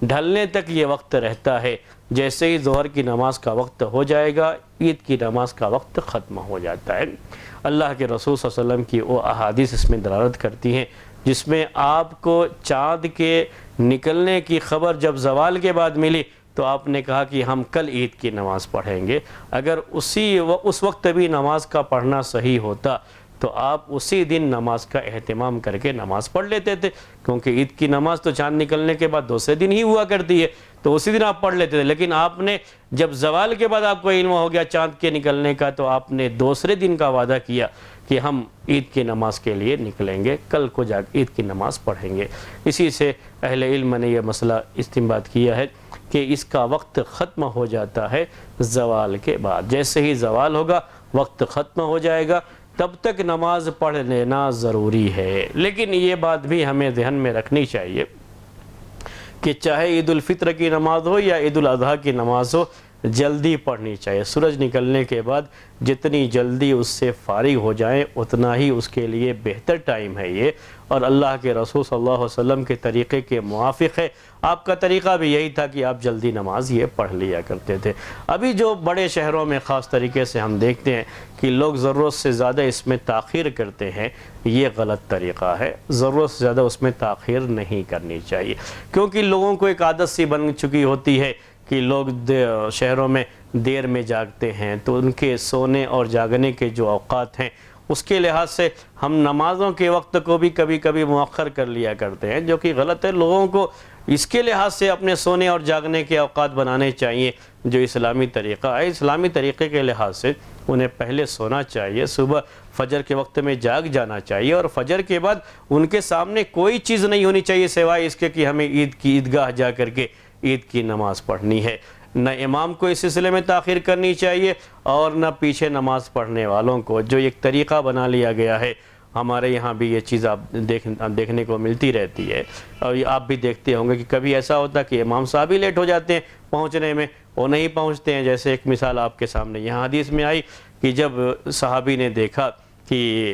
ڈھلنے تک یہ وقت رہتا ہے۔ جیسے ہی ظہر کی نماز کا وقت ہو جائے گا عید کی نماز کا وقت ختم ہو جاتا ہے۔ اللہ کے رسول صلی اللہ علیہ وسلم کی وہ احادیث اس میں دلالت کرتی ہیں جس میں آپ کو چاند کے نکلنے کی خبر جب زوال کے بعد ملی تو آپ نے کہا کہ ہم کل عید کی نماز پڑھیں گے۔ اگر اس وقت بھی نماز کا پڑھنا صحیح ہوتا تو آپ اسی دن نماز کا اہتمام کر کے نماز پڑھ لیتے تھے، کیونکہ عید کی نماز تو چاند نکلنے کے بعد دوسرے دن ہی ہوا کرتی ہے، تو اسی دن آپ پڑھ لیتے تھے، لیکن آپ نے جب زوال کے بعد آپ کو علم ہو گیا چاند کے نکلنے کا تو آپ نے دوسرے دن کا وعدہ کیا کہ ہم عید کی نماز کے لیے نکلیں گے، کل کو جا عید کی نماز پڑھیں گے۔ اسی سے اہل علم نے یہ مسئلہ استنباط کیا ہے کہ اس کا وقت ختم ہو جاتا ہے زوال کے بعد، جیسے ہی زوال ہوگا وقت ختم ہو جائے گا، تب تک نماز پڑھ لینا ضروری ہے۔ لیکن یہ بات بھی ہمیں ذہن میں رکھنی چاہیے کہ چاہے عید الفطر کی نماز ہو یا عید الاضحیٰ کی نماز ہو، جلدی پڑھنی چاہیے۔ سورج نکلنے کے بعد جتنی جلدی اس سے فارغ ہو جائیں اتنا ہی اس کے لیے بہتر ٹائم ہے یہ، اور اللہ کے رسول صلی اللہ علیہ وسلم کے طریقے کے موافق ہے۔ آپ کا طریقہ بھی یہی تھا کہ آپ جلدی نماز یہ پڑھ لیا کرتے تھے۔ ابھی جو بڑے شہروں میں خاص طریقے سے ہم دیکھتے ہیں کہ لوگ ضرورت سے زیادہ اس میں تاخیر کرتے ہیں، یہ غلط طریقہ ہے۔ ضرورت سے زیادہ اس میں تاخیر نہیں کرنی چاہیے، کیونکہ لوگوں کو ایک عادت سی بن چکی ہوتی ہے کہ لوگ شہروں میں دیر میں جاگتے ہیں، تو ان کے سونے اور جاگنے کے جو اوقات ہیں اس کے لحاظ سے ہم نمازوں کے وقت کو بھی کبھی کبھی مؤخر کر لیا کرتے ہیں، جو کہ غلط ہے۔ لوگوں کو اس کے لحاظ سے اپنے سونے اور جاگنے کے اوقات بنانے چاہیے جو اسلامی طریقہ ہے۔ اسلامی طریقے کے لحاظ سے انہیں پہلے سونا چاہیے، صبح فجر کے وقت میں جاگ جانا چاہیے، اور فجر کے بعد ان کے سامنے کوئی چیز نہیں ہونی چاہیے سوائے اس کے کہ ہمیں عید کی عیدگاہ جا کر کے عید کی نماز پڑھنی ہے۔ نہ امام کو اس سلسلے میں تاخیر کرنی چاہیے اور نہ پیچھے نماز پڑھنے والوں کو، جو ایک طریقہ بنا لیا گیا ہے۔ ہمارے یہاں بھی یہ چیز آپ دیکھنے کو ملتی رہتی ہے، اور آپ بھی دیکھتے ہوں گے کہ کبھی ایسا ہوتا کہ امام صاحب ہی لیٹ ہو جاتے ہیں پہنچنے میں، وہ نہیں پہنچتے ہیں۔ جیسے ایک مثال آپ کے سامنے یہاں حدیث میں آئی کہ جب صحابی نے دیکھا کہ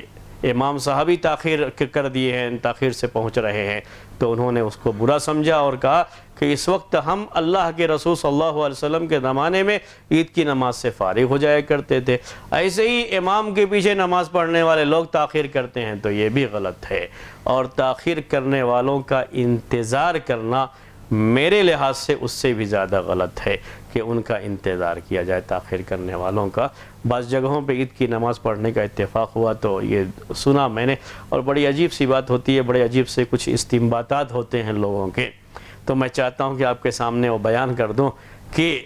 امام صاحب ہی تاخیر کر دیے ہیں، تاخیر سے پہنچ رہے ہیں، تو انہوں نے اس کو برا سمجھا اور کہا کہ اس وقت ہم اللہ کے رسول صلی اللہ علیہ وسلم کے زمانے میں عید کی نماز سے فارغ ہو جایا کرتے تھے، ایسے ہی امام کے پیچھے نماز پڑھنے والے لوگ تاخیر کرتے ہیں تو یہ بھی غلط ہے۔ اور تاخیر کرنے والوں کا انتظار کرنا میرے لحاظ سے اس سے بھی زیادہ غلط ہے کہ ان کا انتظار کیا جائے، تاخیر کرنے والوں کا۔ بعض جگہوں پہ عید کی نماز پڑھنے کا اتفاق ہوا تو یہ سنا میں نے، اور بڑی عجیب سی بات ہوتی ہے، بڑے عجیب سے کچھ استنباطات ہوتے ہیں لوگوں کے، تو میں چاہتا ہوں کہ آپ کے سامنے وہ بیان کر دوں کہ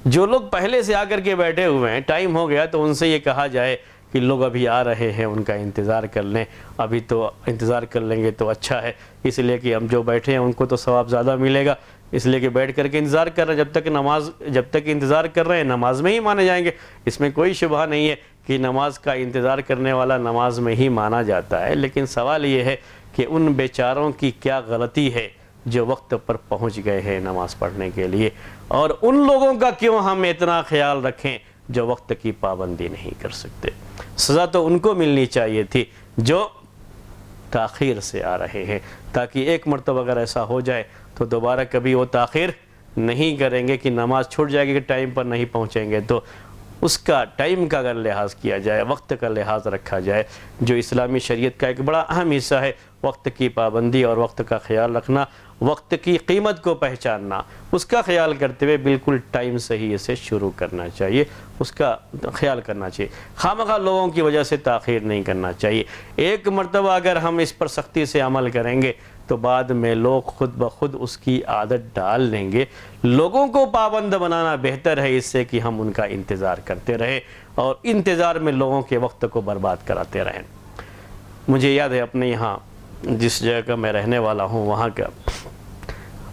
جو لوگ پہلے سے آ کر کے بیٹھے ہوئے ہیں، ٹائم ہو گیا تو ان سے یہ کہا جائے کہ لوگ ابھی آ رہے ہیں، ان کا انتظار کر لیں، ابھی تو انتظار کر لیں گے تو اچھا ہے، اس لیے کہ ہم جو بیٹھے ہیں ان کو تو ثواب زیادہ ملے گا، اس لیے کہ بیٹھ کر کے انتظار کر رہے ہیں، جب تک انتظار کر رہے ہیں نماز میں ہی مانے جائیں گے۔ اس میں کوئی شبہ نہیں ہے کہ نماز کا انتظار کرنے والا نماز میں ہی مانا جاتا ہے، لیکن سوال یہ ہے کہ ان بیچاروں کی کیا غلطی ہے جو وقت پر پہنچ گئے ہیں نماز پڑھنے کے لیے، اور ان لوگوں کا کیوں ہم اتنا خیال رکھیں جو وقت کی پابندی نہیں کر سکتے۔ سزا تو ان کو ملنی چاہیے تھی جو تاخیر سے آ رہے ہیں، تاکہ ایک مرتبہ اگر ایسا ہو جائے تو دوبارہ کبھی وہ تاخیر نہیں کریں گے کہ نماز چھوٹ جائے گی کہ ٹائم پر نہیں پہنچیں گے۔ تو اس کا ٹائم کا اگر لحاظ کیا جائے، وقت کا لحاظ رکھا جائے، جو اسلامی شریعت کا ایک بڑا اہم حصہ ہے، وقت کی پابندی اور وقت کا خیال رکھنا، وقت کی قیمت کو پہچاننا، اس کا خیال کرتے ہوئے بالکل ٹائم سے ہی اسے شروع کرنا چاہیے، اس کا خیال کرنا چاہیے، خواہ لوگوں کی وجہ سے تاخیر نہیں کرنا چاہیے۔ ایک مرتبہ اگر ہم اس پر سختی سے عمل کریں گے تو بعد میں لوگ خود بخود اس کی عادت ڈال لیں گے۔ لوگوں کو پابند بنانا بہتر ہے اس سے کہ ہم ان کا انتظار کرتے رہیں اور انتظار میں لوگوں کے وقت کو برباد کراتے رہیں۔ مجھے یاد ہے اپنے یہاں جس جگہ کا میں رہنے والا ہوں وہاں کا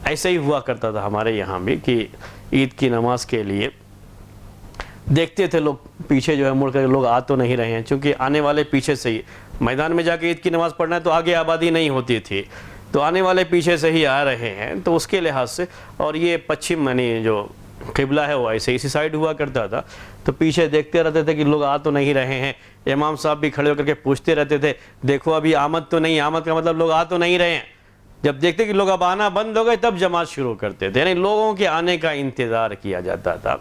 ایسے ہی ہوا کرتا تھا ہمارے یہاں بھی کہ عید کی نماز کے لیے دیکھتے تھے لوگ پیچھے جو ہے مڑ کر لوگ آ تو نہیں رہے ہیں، چونکہ آنے والے پیچھے سے ہی میدان میں جا کے عید کی نماز پڑھنا ہے تو آگے آبادی نہیں ہوتی تھی، تو آنے والے پیچھے سے ہی آ رہے ہیں، تو اس کے لحاظ سے اور یہ پچھم یعنی جو قبلہ ہے وہ ایسے اسی سائیڈ ہوا کرتا تھا، تو پیچھے دیکھتے رہتے تھے کہ لوگ آ تو نہیں رہے ہیں۔ امام صاحب بھی کھڑے ہو کر کے پوچھتے رہتے تھے دیکھو ابھی آمد تو نہیں، آمد کا مطلب لوگ آ تو نہیں رہے ہیں۔ جب دیکھتے کہ لوگ اب آنا بند ہو گئے تب جماعت شروع کرتے تھے، یعنی لوگوں کے آنے کا انتظار کیا جاتا تھا۔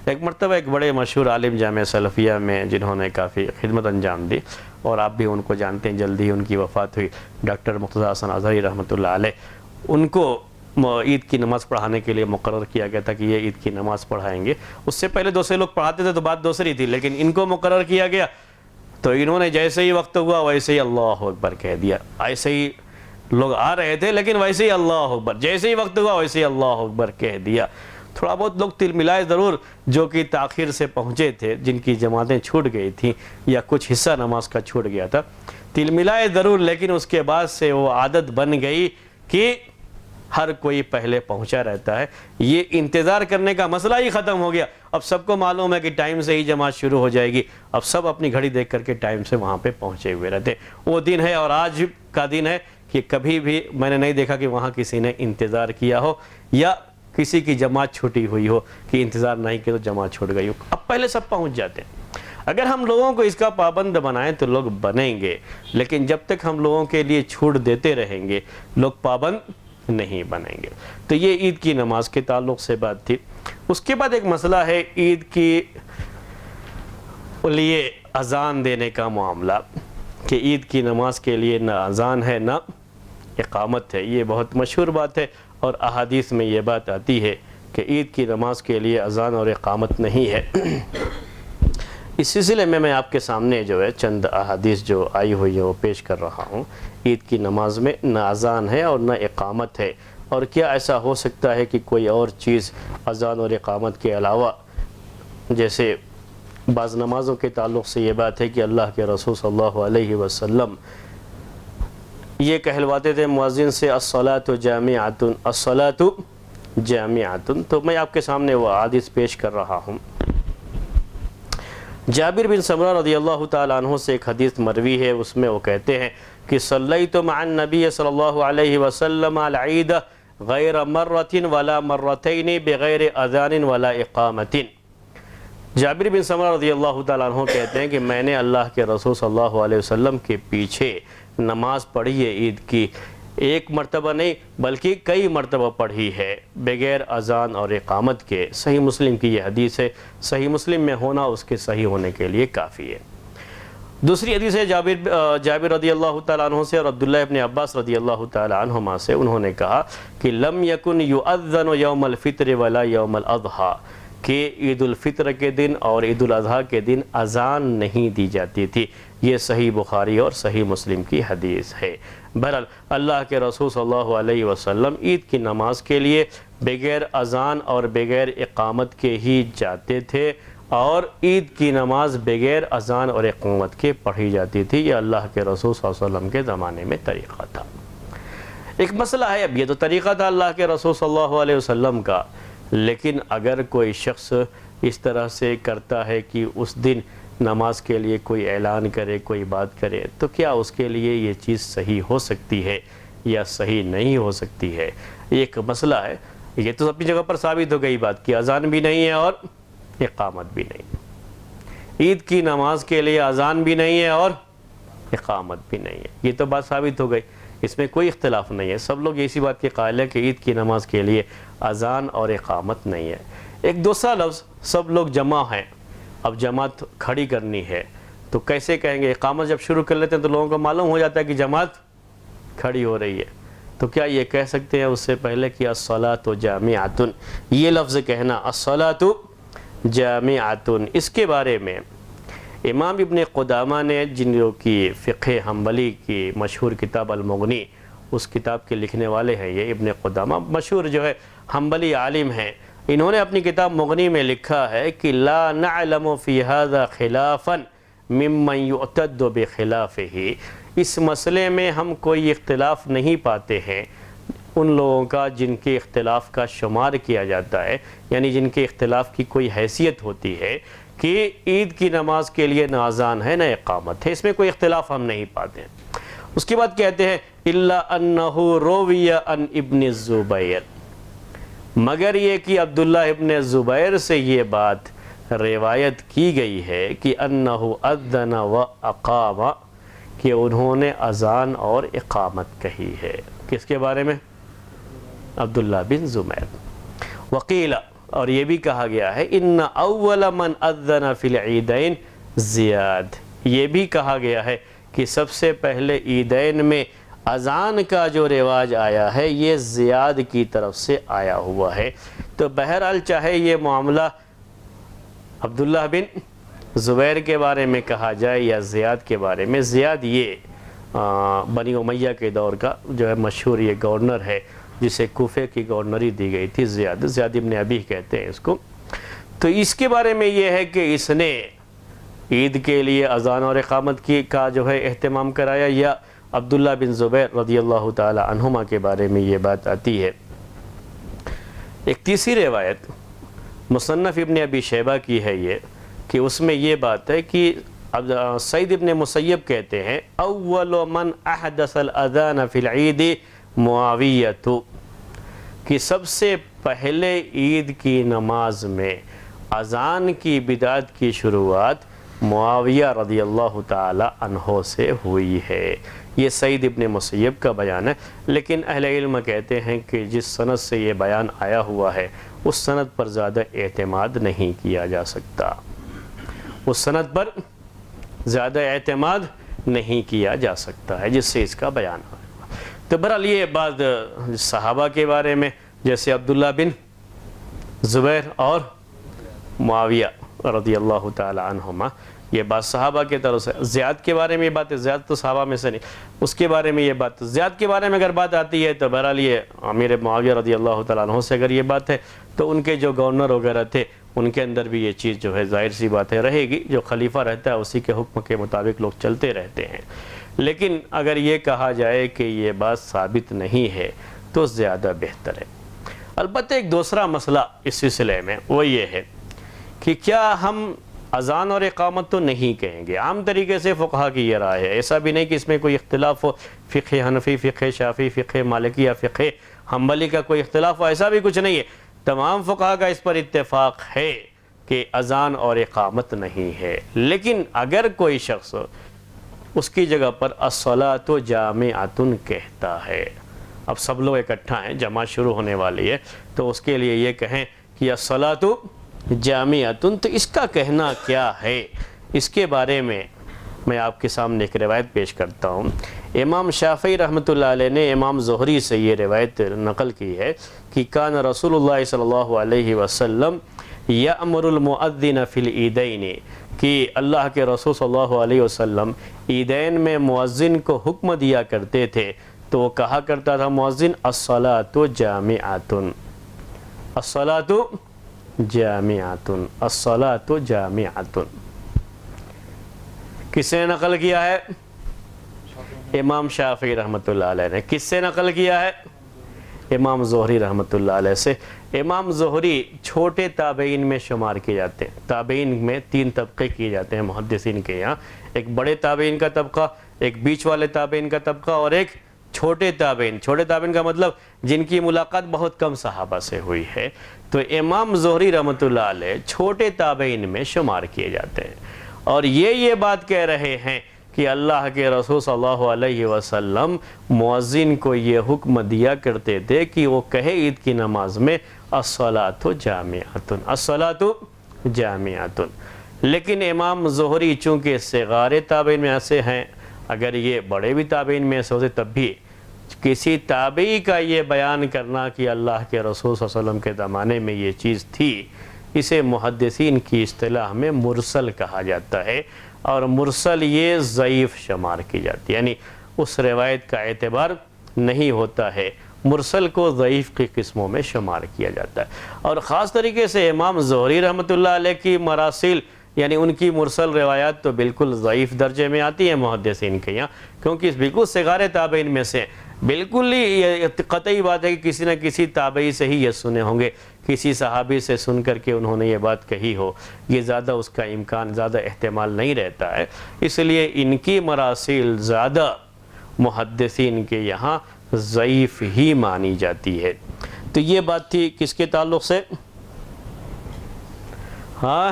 ایک مرتبہ ایک بڑے مشہور عالم جامعہ سلفیہ میں جنہوں نے کافی خدمت انجام دی اور آپ بھی ان کو جانتے ہیں، جلدی ان کی وفات ہوئی، ڈاکٹر مرتضیٰ حسن اظہری رحمۃ اللہ علیہ، ان کو عید کی نماز پڑھانے کے لیے مقرر کیا گیا تھا کہ یہ عید کی نماز پڑھائیں گے۔ اس سے پہلے دوسرے لوگ پڑھاتے تھے تو بات دوسری تھی، لیکن ان کو مقرر کیا گیا تو انہوں نے جیسے ہی وقت ہوا ویسے ہی اللہ اکبر کہہ دیا۔ ایسے ہی لوگ آ رہے تھے لیکن ویسے ہی اللہ اکبر، جیسے ہی وقت ہوا ویسے ہی اللہ اکبر کہہ دیا۔ تھوڑا بہت لوگ تل ملائے ضرور جو کہ تاخیر سے پہنچے تھے، جن کی جماعتیں چھوٹ گئی تھیں یا کچھ حصہ نماز کا چھوٹ گیا تھا، تل ملائے ضرور، لیکن اس کے بعد سے وہ عادت بن گئی کہ ہر کوئی پہلے پہنچا رہتا ہے۔ یہ انتظار کرنے کا مسئلہ ہی ختم ہو گیا۔ اب سب کو معلوم ہے کہ ٹائم سے ہی جماعت شروع ہو جائے گی، اب سب اپنی گھڑی دیکھ کر کے ٹائم سے وہاں پہ پہنچے ہوئے رہتے۔ وہ دن ہے اور آج کا دن ہے کہ کبھی بھی میں نے نہیں دیکھا کہ وہاں کسی نے انتظار کیا ہو یا کسی کی جماعت چھوٹی ہوئی ہو کہ انتظار نہیں کیا تو جماعت چھوٹ گئی ہو۔ اب پہلے سب پہنچ جاتے ہیں۔ اگر ہم لوگوں کو اس کا پابند بنائیں تو لوگ بنیں گے، لیکن جب تک ہم لوگوں کے لیے چھوٹ دیتے رہیں گے لوگ پابند نہیں بنیں گے۔ تو یہ عید کی نماز کے تعلق سے بات تھی۔ اس کے بعد ایک مسئلہ ہے عید کی لیے اذان دینے کا معاملہ، کہ عید کی نماز کے لیے نہ اذان ہے نہ اقامت ہے۔ یہ بہت مشہور بات ہے اور احادیث میں یہ بات آتی ہے کہ عید کی نماز کے لیے اذان اور اقامت نہیں ہے۔ اس سلسلے میں آپ کے سامنے جو ہے چند احادیث جو آئی ہوئی ہیں وہ پیش کر رہا ہوں۔ عید کی نماز میں نہ اذان ہے اور نہ اقامت ہے، اور کیا ایسا ہو سکتا ہے کہ کوئی اور چیز اذان اور اقامت کے علاوہ، جیسے بعض نمازوں کے تعلق سے یہ بات ہے کہ اللہ کے رسول صلی اللہ علیہ وسلم یہ کہلواتے تھے مؤذن سے الصلاۃ جامعۃ، الصلاۃ جامعۃ، تو میں آپ کے سامنے وہ حدیث پیش کر رہا ہوں۔ جابر بن سمرہ رضی اللہ تعالیٰ عنہ سے ایک حدیث مروی ہے، اس میں وہ کہتے ہیں کہ صلیت مع النبی صلی اللہ علیہ وسلم العید غیر مرۃ ولا مرتین بغیر اذان ولا اقامت۔ جابر بن سمرہ رضی اللہ تعالیٰ عنہ کہتے ہیں کہ میں نے اللہ کے رسول صلی اللہ علیہ وسلم کے پیچھے نماز پڑھی ہے عید کی، ایک مرتبہ نہیں بلکہ کئی مرتبہ پڑھی ہے بغیر اذان اور اقامت کے۔ صحیح مسلم کی یہ حدیث ہے، صحیح مسلم میں ہونا اس کے صحیح ہونے کے لیے کافی ہے۔ دوسری حدیث ہے جابر رضی اللہ تعالیٰ عنہ سے اور عبداللہ ابن عباس رضی اللہ تعالیٰ عنہما سے، انہوں نے کہا کہ لم یکن یؤذن یوم الفطر ولا یوم الاضحیٰ، کہ عید الفطر کے دن اور عید الاضحیٰ کے دن اذان نہیں دی جاتی تھی۔ یہ صحیح بخاری اور صحیح مسلم کی حدیث ہے۔ بہرحال اللہ کے رسول صلی اللہ علیہ وسلم عید کی نماز کے لیے بغیر اذان اور بغیر اقامت کے ہی جاتے تھے، اور عید کی نماز بغیر اذان اور اقامت کے پڑھی جاتی تھی۔ یہ اللہ کے رسول صلی اللہ علیہ وسلم کے زمانے میں طریقہ تھا۔ ایک مسئلہ ہے، اب یہ تو طریقہ تھا اللہ کے رسول صلی اللہ علیہ وسلم کا، لیکن اگر کوئی شخص اس طرح سے کرتا ہے کہ اس دن نماز کے لیے کوئی اعلان کرے، کوئی بات کرے، تو کیا اس کے لیے یہ چیز صحیح ہو سکتی ہے یا صحیح نہیں ہو سکتی ہے؟ ایک مسئلہ ہے۔ یہ تو اپنی جگہ پر ثابت ہو گئی بات کہ اذان بھی نہیں ہے اور اقامت بھی نہیں۔ عید کی نماز کے لیے اذان بھی نہیں ہے اور اقامت بھی نہیں ہے. یہ تو بات ثابت ہو گئی, اس میں کوئی اختلاف نہیں ہے. سب لوگ اسی بات کے قائل ہیں کہ عید کی نماز کے لیے اذان اور اقامت نہیں ہے. ایک دوسرا لفظ, سب لوگ جمع ہیں, اب جماعت کھڑی کرنی ہے تو کیسے کہیں گے؟ اقامت جب شروع کر لیتے ہیں تو لوگوں کو معلوم ہو جاتا ہے کہ جماعت کھڑی ہو رہی ہے, تو کیا یہ کہہ سکتے ہیں اس سے پہلے کہ الصلاۃ جامعۃ, یہ لفظ کہنا الصلاۃ جامعۃ؟ اس کے بارے میں امام ابن قدامہ نے, جن کی فقہ حنبلی کی مشہور کتاب المغنی, اس کتاب کے لکھنے والے ہیں یہ ابن قدامہ, مشہور جو ہے حنبلی عالم ہیں. انہوں نے اپنی کتاب مغنی میں لکھا ہے کہ لا نعلم فی ھذا خلافا ممن یعتد بخلافہ, اس مسئلے میں ہم کوئی اختلاف نہیں پاتے ہیں ان لوگوں کا جن کے اختلاف کا شمار کیا جاتا ہے, یعنی جن کے اختلاف کی کوئی حیثیت ہوتی ہے کہ عید کی نماز کے لیے نہ اذان ہے نہ اقامت ہے, اس میں کوئی اختلاف ہم نہیں پاتے ہیں. اس کے بعد کہتے ہیں الا انہ روی عن ابن الزبیر, مگر یہ کہ عبداللہ ابن زبیر سے یہ بات روایت کی گئی ہے کہ انہ اذن و اقام, کہ انہوں نے اذان اور اقامت کہی ہے. کس کے بارے میں؟ عبداللہ بن زبیر. وقیل, اور یہ بھی کہا گیا ہے ان اول من اذن فی العیدین زیاد, یہ بھی کہا گیا ہے کہ سب سے پہلے عیدین میں اذان کا جو رواج آیا ہے یہ زیاد کی طرف سے آیا ہوا ہے. تو بہرحال چاہے یہ معاملہ عبداللہ بن زبیر کے بارے میں کہا جائے یا زیاد کے بارے میں, زیاد یہ بنی امیہ کے دور کا جو ہے مشہور یہ گورنر ہے جسے کوفے کی گورنری دی گئی تھی, زیاد ابن ابی کہتے ہیں اس کو. تو اس کے بارے میں یہ ہے کہ اس نے عید کے لیے اذان اور اقامت کا جو ہے اہتمام کرایا, یا عبداللہ بن زبیر رضی اللہ تعالی عنہما کے بارے میں یہ بات آتی ہے. ایک تیسری روایت مصنف ابن ابی شیبہ کی ہے یہ, کہ اس میں یہ بات ہے کہ سعید ابن مسیب کہتے ہیں اول من احدث الاذان فی العید معاویہ, کہ سب سے پہلے عید کی نماز میں اذان کی بدعت کی شروعات معاویہ رضی اللہ تعالی عنہ سے ہوئی ہے. یہ سعید ابن مسیب کا بیان ہے, لیکن اہل علم کہتے ہیں کہ جس سند سے یہ بیان آیا ہوا ہے اس سند پر زیادہ اعتماد نہیں کیا جا سکتا, اس سند پر زیادہ اعتماد نہیں کیا جا سکتا ہے جس سے اس کا بیان ہوا. تو بہرحال یہ بعض صحابہ کے بارے میں جیسے عبداللہ بن زبیر اور معاویہ رضی اللہ تعالی عنہما, یہ بات صحابہ کے طرف سے. زیاد کے بارے میں یہ بات ہے, زیاد تو صحابہ میں سے نہیں, اس کے بارے میں یہ بات. زیاد کے بارے میں اگر بات آتی ہے تو بہرحال یہ امیر معاویہ رضی اللہ تعالیٰ عنہ سے اگر یہ بات ہے تو ان کے جو گورنر وغیرہ تھے ان کے اندر بھی یہ چیز جو ہے ظاہر سی بات ہے رہے گی, جو خلیفہ رہتا ہے اسی کے حکم کے مطابق لوگ چلتے رہتے ہیں. لیکن اگر یہ کہا جائے کہ یہ بات ثابت نہیں ہے تو زیادہ بہتر ہے. البتہ ایک دوسرا مسئلہ اس سلسلے میں وہ یہ ہے کہ کیا ہم اذان اور اقامت تو نہیں کہیں گے. عام طریقے سے فقہا کی یہ رائے ہے, ایسا بھی نہیں کہ اس میں کوئی اختلاف ہو, فقہ حنفی, فقہ شافعی, فقہ مالکی یا فقہ حنبلی کا کوئی اختلاف ہو, ایسا بھی کچھ نہیں ہے. تمام فقہا کا اس پر اتفاق ہے کہ اذان اور اقامت نہیں ہے. لیکن اگر کوئی شخص اس کی جگہ پر الصلاۃ جامعۃ کہتا ہے, اب سب لوگ اکٹھا ہیں, جماعت شروع ہونے والی ہے, تو اس کے لیے یہ کہیں کہ الصلاۃ جامعۃ, تو اس کا کہنا کیا ہے؟ اس کے بارے میں آپ کے سامنے ایک روایت پیش کرتا ہوں. امام شافعی رحمۃ اللہ علیہ نے امام زہری سے یہ روایت نقل کی ہے کہ کان رسول اللہ صلی اللہ علیہ وسلم یأمر المؤذن فی العیدین, کہ اللہ کے رسول صلی اللہ علیہ وسلم عیدین میں مؤذن کو حکم دیا کرتے تھے, تو وہ کہا کرتا تھا مؤذن الصلاۃ جامعۃ, الصلاۃ جامعۃ, الصلاۃ جامعۃ. کس نے نقل کیا ہے؟ امام شافعی رحمۃ اللہ علیہ نے. کس سے نقل کیا ہے؟ امام زہری رحمۃ اللہ علیہ سے. امام زہری چھوٹے تابعین میں شمار کیے جاتے ہیں. تابعین میں 3 طبقے کیے جاتے ہیں محدثین کے یہاں, ایک بڑے تابعین کا طبقہ, ایک بیچ والے تابعین کا طبقہ, اور ایک چھوٹے تابعین. چھوٹے تابعین کا مطلب جن کی ملاقات بہت کم صحابہ سے ہوئی ہے. تو امام زہری رحمۃ اللہ علیہ چھوٹے تابعین میں شمار کیے جاتے ہیں. اور یہ بات کہہ رہے ہیں کہ اللہ کے رسول صلی اللہ علیہ وسلم مؤذن کو یہ حکم دیا کرتے تھے کہ وہ کہے عید کی نماز میں الصلاۃ جامعۃ، الصلاۃ جامعۃ۔ لیکن امام زہری چونکہ صغار تابعین میں سے ہیں، اگر یہ بڑے بھی تابعین میں سے ہوتے تب بھی کسی تابعی کا یہ بیان کرنا کہ اللہ کے رسول صلی اللہ علیہ وسلم کے زمانے میں یہ چیز تھی، اسے محدثین کی اصطلاح میں مرسل کہا جاتا ہے، اور مرسل یہ ضعیف شمار کی جاتی ہے، یعنی اس روایت کا اعتبار نہیں ہوتا ہے، مرسل کو ضعیف کی قسموں میں شمار کیا جاتا ہے۔ اور خاص طریقے سے امام زہری رحمۃ اللہ علیہ کی مراسل، یعنی ان کی مرسل روایات تو بالکل ضعیف درجے میں آتی ہیں محدثین کے یہاں، کیونکہ بالکل صغار تابعین میں سے بالکل ہی یہ قطعی بات ہے کہ کسی نہ کسی تابعی سے ہی یہ سنے ہوں گے، کسی صحابی سے سن کر کے انہوں نے یہ بات کہی ہو، یہ زیادہ اس کا امکان، زیادہ احتمال نہیں رہتا ہے، اس لیے ان کی مراسل زیادہ محدثین کے یہاں ضعیف ہی مانی جاتی ہے۔ تو یہ بات تھی کس کے تعلق سے؟ ہاں،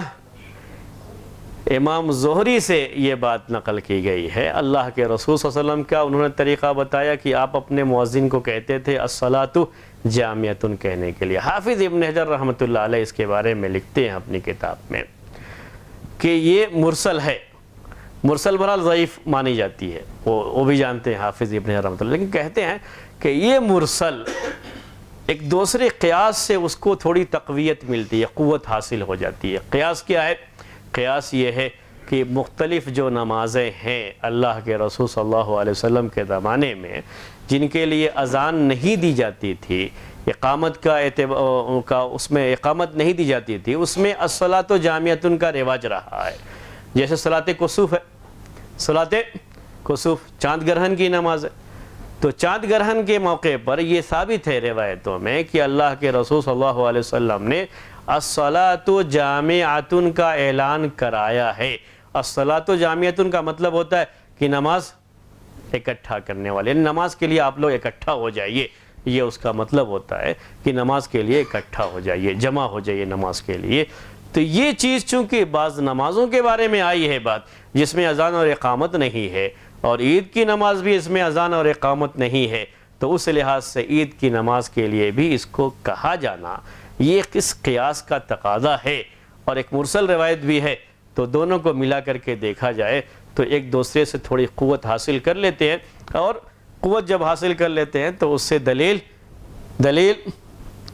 امام زہری سے یہ بات نقل کی گئی ہے، اللہ کے رسول صلی اللہ علیہ وسلم کا انہوں نے طریقہ بتایا کہ آپ اپنے مؤذن کو کہتے تھے الصلاۃ جامعۃ کہنے کے لیے۔ حافظ ابن حجر رحمۃ اللہ علیہ اس کے بارے میں لکھتے ہیں اپنی کتاب میں کہ یہ مرسل ہے، مرسل بہرحال ضعیف مانی جاتی ہے، وہ بھی جانتے ہیں حافظ ابن حجر رحمۃ اللہ، لیکن کہتے ہیں کہ یہ مرسل ایک دوسرے قیاس سے اس کو تھوڑی تقویت ملتی ہے، قوت حاصل ہو جاتی ہے۔ قیاس کیا ہے؟ قیاس یہ ہے کہ مختلف جو نمازیں ہیں اللہ کے رسول صلی اللہ علیہ وسلم کے زمانے میں جن کے لیے اذان نہیں دی جاتی تھی، اقامت کا اس میں اقامت نہیں دی جاتی تھی، اس میں الصلاۃ جامعۃ کا رواج رہا ہے۔ جیسے صلاۃ کسوف ہے، صلاۃ کسوف چاند گرہن کی نماز ہے، تو چاند گرہن کے موقع پر یہ ثابت ہے روایتوں میں کہ اللہ کے رسول صلی اللہ علیہ وسلم نے الصلاۃ جامعۃ کا اعلان کرایا ہے۔ الصلاۃ جامعۃ کا مطلب ہوتا ہے کہ نماز اکٹھا کرنے والے، یعنی نماز کے لیے آپ لوگ اکٹھا ہو جائیے، یہ اس کا مطلب ہوتا ہے کہ نماز کے لیے اکٹھا ہو جائیے، جمع ہو جائیے نماز کے لیے۔ تو یہ چیز چونکہ بعض نمازوں کے بارے میں آئی ہے بات جس میں اذان اور اقامت نہیں ہے، اور عید کی نماز بھی اس میں اذان اور اقامت نہیں ہے، تو اس لحاظ سے عید کی نماز کے لیے بھی اس کو کہا جانا یہ کس قیاس کا تقاضا ہے، اور ایک مرسل روایت بھی ہے، تو دونوں کو ملا کر کے دیکھا جائے تو ایک دوسرے سے تھوڑی قوت حاصل کر لیتے ہیں، اور قوت جب حاصل کر لیتے ہیں تو اس سے دلیل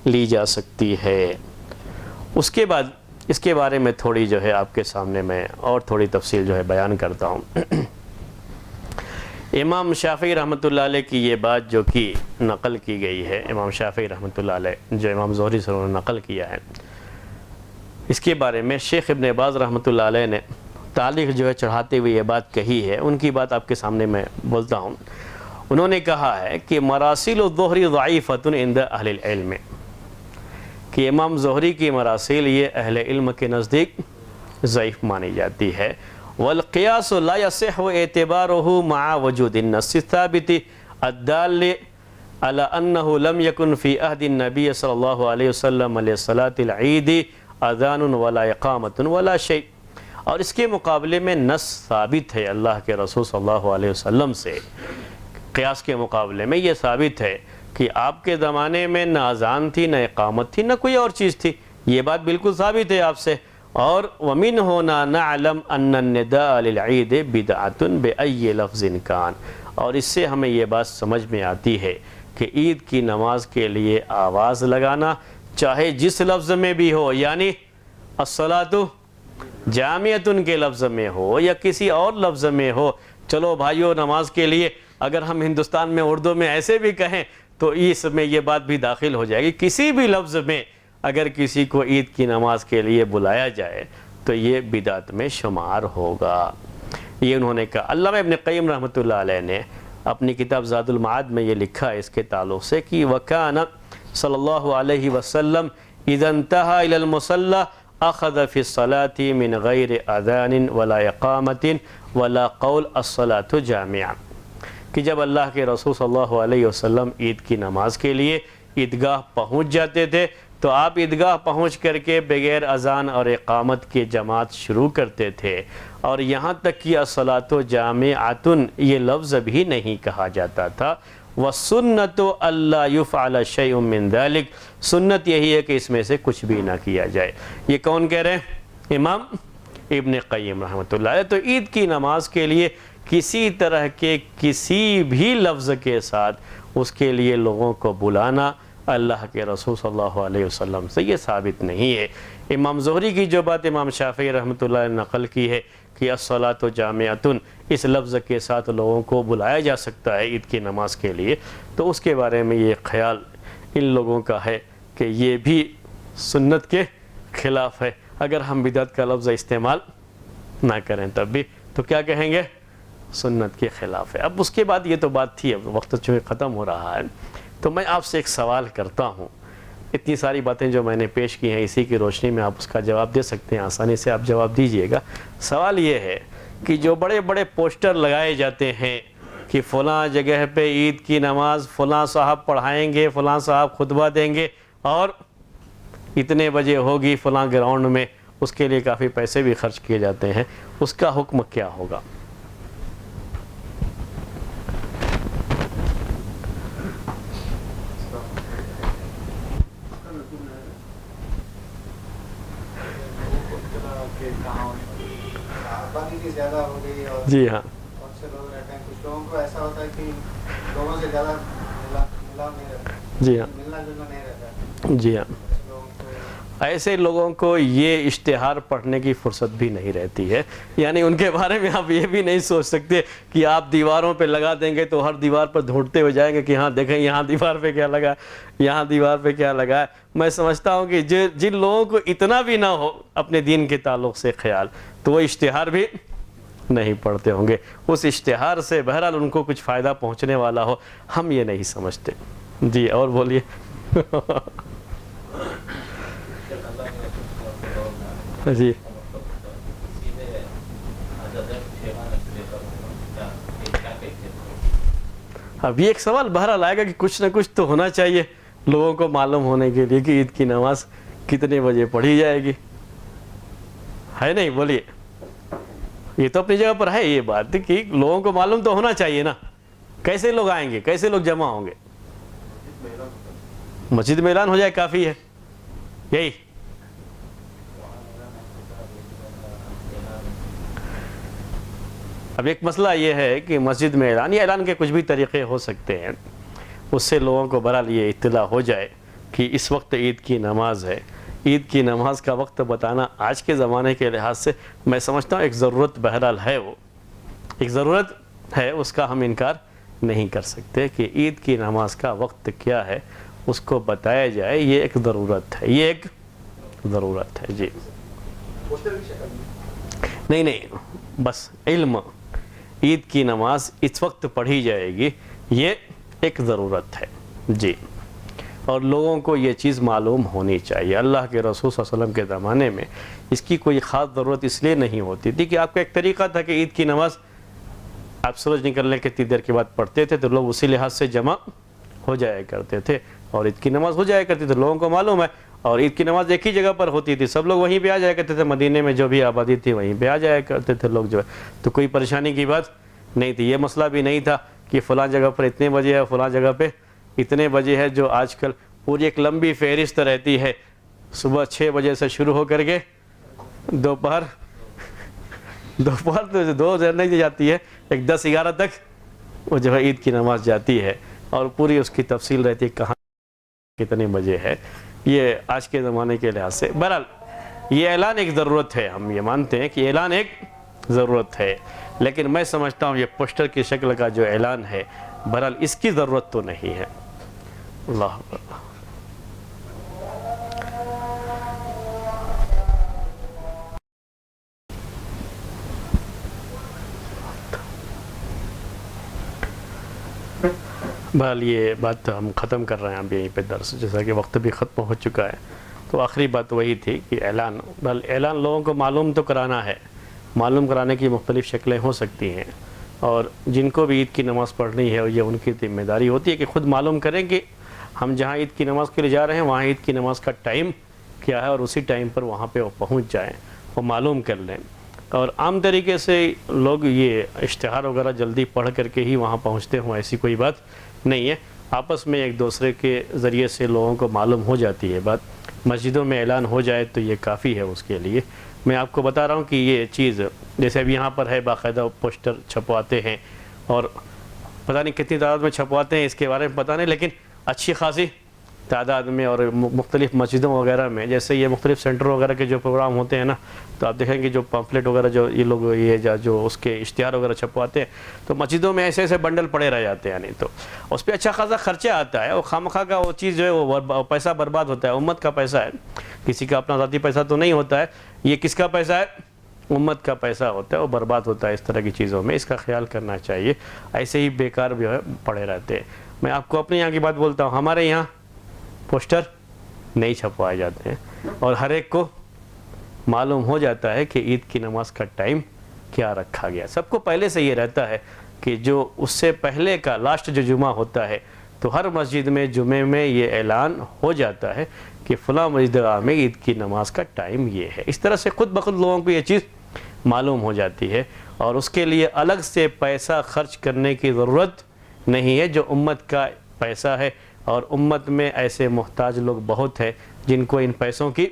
لی جا سکتی ہے۔ اس کے بعد اس کے بارے میں تھوڑی جو ہے آپ کے سامنے میں اور تھوڑی تفصیل جو ہے بیان کرتا ہوں۔ امام شافعی رحمۃ اللہ علیہ کی یہ بات جو کہ نقل کی گئی ہے، امام شافعی رحمۃ اللہ علیہ جو امام زہری سے انہوں نے نقل کیا ہے، اس کے بارے میں شیخ ابن باز رحمۃ اللہ علیہ نے تعلیق جو ہے چڑھاتے ہوئے یہ بات کہی ہے، ان کی بات آپ کے سامنے میں بولتا ہوں۔ انہوں نے کہا ہے کہ مراسیل الظہری ضعیفۃ عند اہل العلم، کہ امام زہری کی مراسیل یہ اہل علم کے نزدیک ضعیف مانی جاتی ہے۔ والقیاس لا يصح اعتباره مع وجود النص الثابت الدال على انه لم يكن في عهد النبي صلی اللہ علیہ وسلم لصلاة العید اذان ولا اقامت ولا شيء، اور اس کے مقابلے میں نص ثابت ہے اللہ کے رسول صلی اللہ علیہ وسلم سے، قیاس کے مقابلے میں یہ ثابت ہے کہ آپ کے زمانے میں نہ اذان تھی، نہ اقامت تھی، نہ کوئی اور چیز تھی، یہ بات بالکل ثابت ہے آپ سے۔ اور وَمِنْ هُنَا نَعْلَمْ أَنَّ النِّدَاءَ لِلْعِيدِ بِدْعَةٌ بِأَيِّ لَفْظٍ كَانَ، اور اس سے ہمیں یہ بات سمجھ میں آتی ہے کہ عید کی نماز کے لیے آواز لگانا چاہے جس لفظ میں بھی ہو، یعنی الصلاۃ جامعۃ کے لفظ میں ہو یا کسی اور لفظ میں ہو، چلو بھائیو نماز کے لیے اگر ہم ہندوستان میں اردو میں ایسے بھی کہیں تو اس میں یہ بات بھی داخل ہو جائے گی، کسی بھی لفظ میں اگر کسی کو عید کی نماز کے لیے بلایا جائے تو یہ بدعت میں شمار ہوگا۔ یہ انہوں نے کہا۔ علامہ ابن قیم رحمۃ اللہ علیہ نے اپنی کتاب زاد المعاد میں یہ لکھا ہے اس کے تعلق سے کہ وَكَانَ صلی اللہ علیہ وسلم اذا انتہى الى المصلی اخذ فی الصلاة من غیر اذان ولا اقامت ولا قول الصلاة جامعہ، کہ جب اللہ کے رسول صلی اللہ علیہ وسلم عید کی نماز کے لیے عیدگاہ پہنچ جاتے تھے تو آپ عیدگاہ پہنچ کر کے بغیر اذان اور اقامت کے جماعت شروع کرتے تھے، اور یہاں تک کہ الصلاۃ جامعۃ یہ لفظ بھی نہیں کہا جاتا تھا۔ وَالسُنَّةُ أَلَّا يُفْعَلَ شَيْءٌ مِّن ذَلِكَ، سنت یہی ہے کہ اس میں سے کچھ بھی نہ کیا جائے۔ یہ کون کہہ رہے ہیں؟ امام ابن قیم رحمۃ اللہ علیہ۔ تو عید کی نماز کے لیے کسی طرح کے کسی بھی لفظ کے ساتھ اس کے لیے لوگوں کو بلانا اللہ کے رسول صلی اللہ علیہ وسلم سے یہ ثابت نہیں ہے۔ امام زہری کی جو بات امام شافعی رحمۃ اللہ علیہ نے نقل کی ہے کہ الصلاۃ جامعۃ اس لفظ کے ساتھ لوگوں کو بلایا جا سکتا ہے عید کی نماز کے لیے، تو اس کے بارے میں یہ خیال ان لوگوں کا ہے کہ یہ بھی سنت کے خلاف ہے۔ اگر ہم بدعت کا لفظ استعمال نہ کریں تب بھی تو کیا کہیں گے؟ سنت کے خلاف ہے۔ اب اس کے بعد یہ تو بات تھی، اب وقت چونکہ ختم ہو رہا ہے تو میں آپ سے ایک سوال کرتا ہوں۔ اتنی ساری باتیں جو میں نے پیش کی ہیں اسی کی روشنی میں آپ اس کا جواب دے سکتے ہیں، آسانی سے آپ جواب دیجئے گا۔ سوال یہ ہے کہ جو بڑے بڑے پوسٹر لگائے جاتے ہیں کہ فلاں جگہ پہ عید کی نماز فلاں صاحب پڑھائیں گے، فلاں صاحب خطبہ دیں گے اور اتنے بجے ہوگی فلاں گراؤنڈ میں، اس کے لیے کافی پیسے بھی خرچ کیے جاتے ہیں، اس کا حکم کیا ہوگا؟ زیادہ ہو گئی اور جی ہاں، بہت سے لوگ رہتے ہیں، کچھ لوگوں کو ایسا ہوتا ہے کہ لوگوں سے زیادہ ملاپ نہیں رہتا، جی ہاں، ملنا جلنا نہیں رہتا، جی ہاں، لوگوں کو ایسے لوگوں کو یہ اشتہار پڑھنے کی فرصت بھی نہیں رہتی ہے، یعنی ان کے بارے میں آپ یہ بھی نہیں سوچ سکتے کہ آپ دیواروں پہ لگا دیں گے تو ہر دیوار پر ڈھونڈتے ہو جائیں گے کہ ہاں دیکھیں یہاں دیوار پہ کیا لگا ہے، یہاں دیوار پہ کیا لگا ہے۔ میں سمجھتا ہوں کہ جن لوگوں کو اتنا بھی نہ ہو اپنے دین کے تعلق سے خیال، تو وہ اشتہار بھی نہیں پڑھتے ہوں گے، اس اشتہار سے بہرحال ان کو کچھ فائدہ پہنچنے والا ہو، ہم یہ نہیں سمجھتے۔ جی اور بولیے۔ جی اب یہ ایک سوال بہرحال آئے گا کہ کچھ نہ کچھ تو ہونا چاہیے لوگوں کو معلوم ہونے کے لیے کہ عید کی نماز کتنے بجے پڑھی جائے گی، ہے نہیں؟ بولیے۔ یہ تو اپنی جگہ پر ہے یہ بات کہ لوگوں کو معلوم تو ہونا چاہیے نا، کیسے لوگ آئیں گے، کیسے لوگ جمع ہوں گے؟ مسجد میں اعلان ہو جائے کافی ہے، یہی۔ اب ایک مسئلہ یہ ہے کہ مسجد میں اعلان یا اعلان کے کچھ بھی طریقے ہو سکتے ہیں، اس سے لوگوں کو بہرحال یہ اطلاع ہو جائے کہ اس وقت عید کی نماز ہے۔ عید کی نماز کا وقت بتانا آج کے زمانے کے لحاظ سے میں سمجھتا ہوں ایک ضرورت بہرحال ہے، وہ ایک ضرورت ہے، اس کا ہم انکار نہیں کر سکتے کہ عید کی نماز کا وقت کیا ہے اس کو بتایا جائے، یہ ایک ضرورت ہے، یہ ایک ضرورت ہے۔ جی نہیں، بس علم عید کی نماز اس وقت پڑھی جائے گی یہ ایک ضرورت ہے۔ جی اور لوگوں کو یہ چیز معلوم ہونی چاہیے۔ اللہ کے رسول صلی اللہ علیہ وسلم کے زمانے میں اس کی کوئی خاص ضرورت اس لیے نہیں ہوتی تھی کہ آپ کا ایک طریقہ تھا کہ عید کی نماز آپ سورج نکلنے کے اتنی دیر کے بعد پڑھتے تھے تو لوگ اسی لحاظ سے جمع ہو جایا کرتے تھے اور عید کی نماز ہو جایا کرتی تھی، لوگوں کو معلوم ہے، اور عید کی نماز ایک ہی جگہ پر ہوتی تھی، سب لوگ وہیں پہ آ جایا کرتے تھے، مدینے میں جو بھی آبادی تھی وہیں پہ آ جایا کرتے تھے لوگ، جو ہے تو کوئی پریشانی کی بات نہیں تھی۔ یہ مسئلہ بھی نہیں تھا کہ فلاں جگہ پر اتنے بجے ہے، فلاں جگہ پہ اتنے بجے ہے، جو آج کل پوری ایک لمبی فہرست رہتی ہے، صبح 6 بجے سے شروع ہو کر کے دوپہر تو 2 نہیں جاتی ہے، ایک 10-11 تک وہ جو ہے عید کی نماز جاتی ہے، اور پوری اس کی تفصیل رہتی ہے کہاں کتنے بجے ہے۔ یہ آج کے زمانے کے لحاظ سے بہرحال یہ اعلان ایک ضرورت ہے، ہم یہ مانتے ہیں کہ اعلان ایک ضرورت ہے، لیکن میں سمجھتا ہوں یہ پوسٹر کی شکل کا جو اعلان ہے بہرحال اس کی ضرورت تو نہیں ہے۔ اللہ بہرحال یہ بات ہم ختم کر رہے ہیں اب یہیں پہ درس، جیسا کہ وقت بھی ختم ہو چکا ہے، تو آخری بات وہی تھی کہ اعلان لوگوں کو معلوم تو کرانا ہے، معلوم کرانے کی مختلف شکلیں ہو سکتی ہیں، اور جن کو بھی عید کی نماز پڑھنی ہے یہ ان کی ذمہ داری ہوتی ہے کہ خود معلوم کریں کہ ہم جہاں عید کی نماز کے لیے جا رہے ہیں وہاں عید کی نماز کا ٹائم کیا ہے اور اسی ٹائم پر وہاں پہ وہ پہنچ جائیں، وہ معلوم کر لیں۔ اور عام طریقے سے لوگ یہ اشتہار وغیرہ جلدی پڑھ کر کے ہی وہاں پہنچتے ہوں، ایسی کوئی بات نہیں ہے، آپس میں ایک دوسرے کے ذریعے سے لوگوں کو معلوم ہو جاتی ہے بات۔ مسجدوں میں اعلان ہو جائے تو یہ کافی ہے اس کے لیے۔ میں آپ کو بتا رہا ہوں کہ یہ چیز جیسے اب یہاں پر ہے، باقاعدہ پوسٹر چھپواتے ہیں اور پتہ نہیں کتنی تعداد میں چھپواتے ہیں، اس کے بارے میں پتہ نہیں، لیکن اچھی خاصی تعداد میں اور مختلف مسجدوں وغیرہ میں، جیسے یہ مختلف سینٹر وغیرہ کے جو پروگرام ہوتے ہیں نا، تو آپ دیکھیں گے جو پمفلٹ وغیرہ جو یہ لوگ یہ جو اس کے اشتہار وغیرہ چھپواتے ہیں تو مسجدوں میں ایسے ایسے بنڈل پڑے رہ جاتے ہیں، نہیں تو اس پہ اچھا خاصا خرچہ آتا ہے، وہ خامخواہ کا وہ چیز جو ہے وہ پیسہ برباد ہوتا ہے، امت کا پیسہ ہے، کسی کا اپنا ذاتی پیسہ تو نہیں ہوتا ہے، یہ کس کا پیسہ ہے؟ امت کا پیسہ ہوتا ہے، وہ برباد ہوتا ہے اس طرح کی چیزوں میں، اس کا خیال کرنا چاہیے، ایسے ہی بیکار جو ہے پڑے رہتے ہیں۔ میں آپ کو اپنے یہاں کی بات بولتا ہوں، ہمارے یہاں پوسٹر نہیں چھپوائے جاتے ہیں اور ہر ایک کو معلوم ہو جاتا ہے کہ عید کی نماز کا ٹائم کیا رکھا گیا، سب کو پہلے سے یہ رہتا ہے کہ جو اس سے پہلے کا لاسٹ جو جمعہ ہوتا ہے تو ہر مسجد میں جمعے میں یہ اعلان ہو جاتا ہے کہ فلاں مسجد میں عید کی نماز کا ٹائم یہ ہے۔ اس طرح سے خود بخود لوگوں کو یہ چیز معلوم ہو جاتی ہے اور اس کے لیے الگ سے پیسہ خرچ کرنے کی ضرورت نہیں ہے، جو امت کا پیسہ ہے اور امت میں ایسے محتاج لوگ بہت ہیں جن کو ان پیسوں کی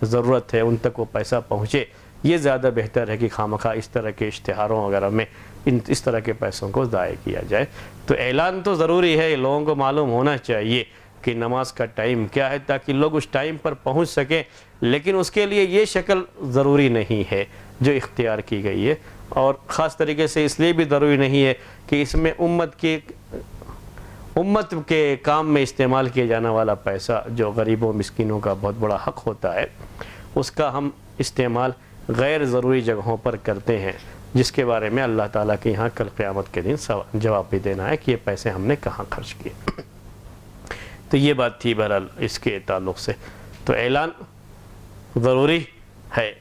ضرورت ہے، ان تک وہ پیسہ پہنچے، یہ زیادہ بہتر ہے کہ خامخواہ اس طرح کے اشتہاروں وغیرہ میں اس طرح کے پیسوں کو ضائع کیا جائے۔ تو اعلان تو ضروری ہے، لوگوں کو معلوم ہونا چاہیے کہ نماز کا ٹائم کیا ہے تاکہ لوگ اس ٹائم پر پہنچ سکیں، لیکن اس کے لیے یہ شکل ضروری نہیں ہے جو اختیار کی گئی ہے، اور خاص طریقے سے اس لیے بھی ضروری نہیں ہے کہ اس میں امت کے کام میں استعمال کیا جانے والا پیسہ جو غریبوں مسکینوں کا بہت بڑا حق ہوتا ہے، اس کا ہم استعمال غیر ضروری جگہوں پر کرتے ہیں، جس کے بارے میں اللہ تعالیٰ کے یہاں کل قیامت کے دن جواب بھی دینا ہے کہ یہ پیسے ہم نے کہاں خرچ کیے۔ تو یہ بات تھی بہرحال اس کے تعلق سے۔ تو اعلان ضروری ہے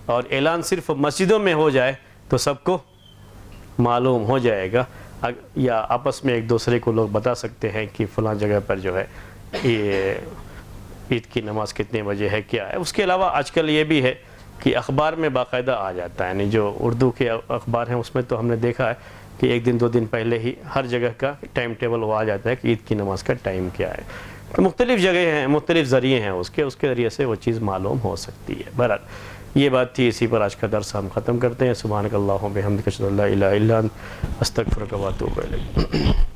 اور اعلان صرف مسجدوں میں ہو جائے تو سب کو معلوم ہو جائے گا، یا آپس میں ایک دوسرے کو لوگ بتا سکتے ہیں کہ فلاں جگہ پر جو ہے یہ عید کی نماز کتنے بجے ہے کیا ہے۔ اس کے علاوہ آج کل یہ بھی ہے کہ اخبار میں باقاعدہ آ جاتا ہے، یعنی جو اردو کے اخبار ہیں اس میں تو ہم نے دیکھا ہے کہ ایک دن دو دن پہلے ہی ہر جگہ کا ٹائم ٹیبل وہ آ جاتا ہے کہ عید کی نماز کا ٹائم کیا ہے۔ تو مختلف جگہ ہیں، مختلف ذریعے ہیں اس کے ذریعے سے وہ چیز معلوم ہو سکتی ہے۔ بہرحال یہ بات تھی، اسی پر آج کا درس ہم ختم کرتے ہیں۔ سبحانک اللہم و بحمدک اشہد ان لا الہ الا انت استغفرک و اتوب الیک۔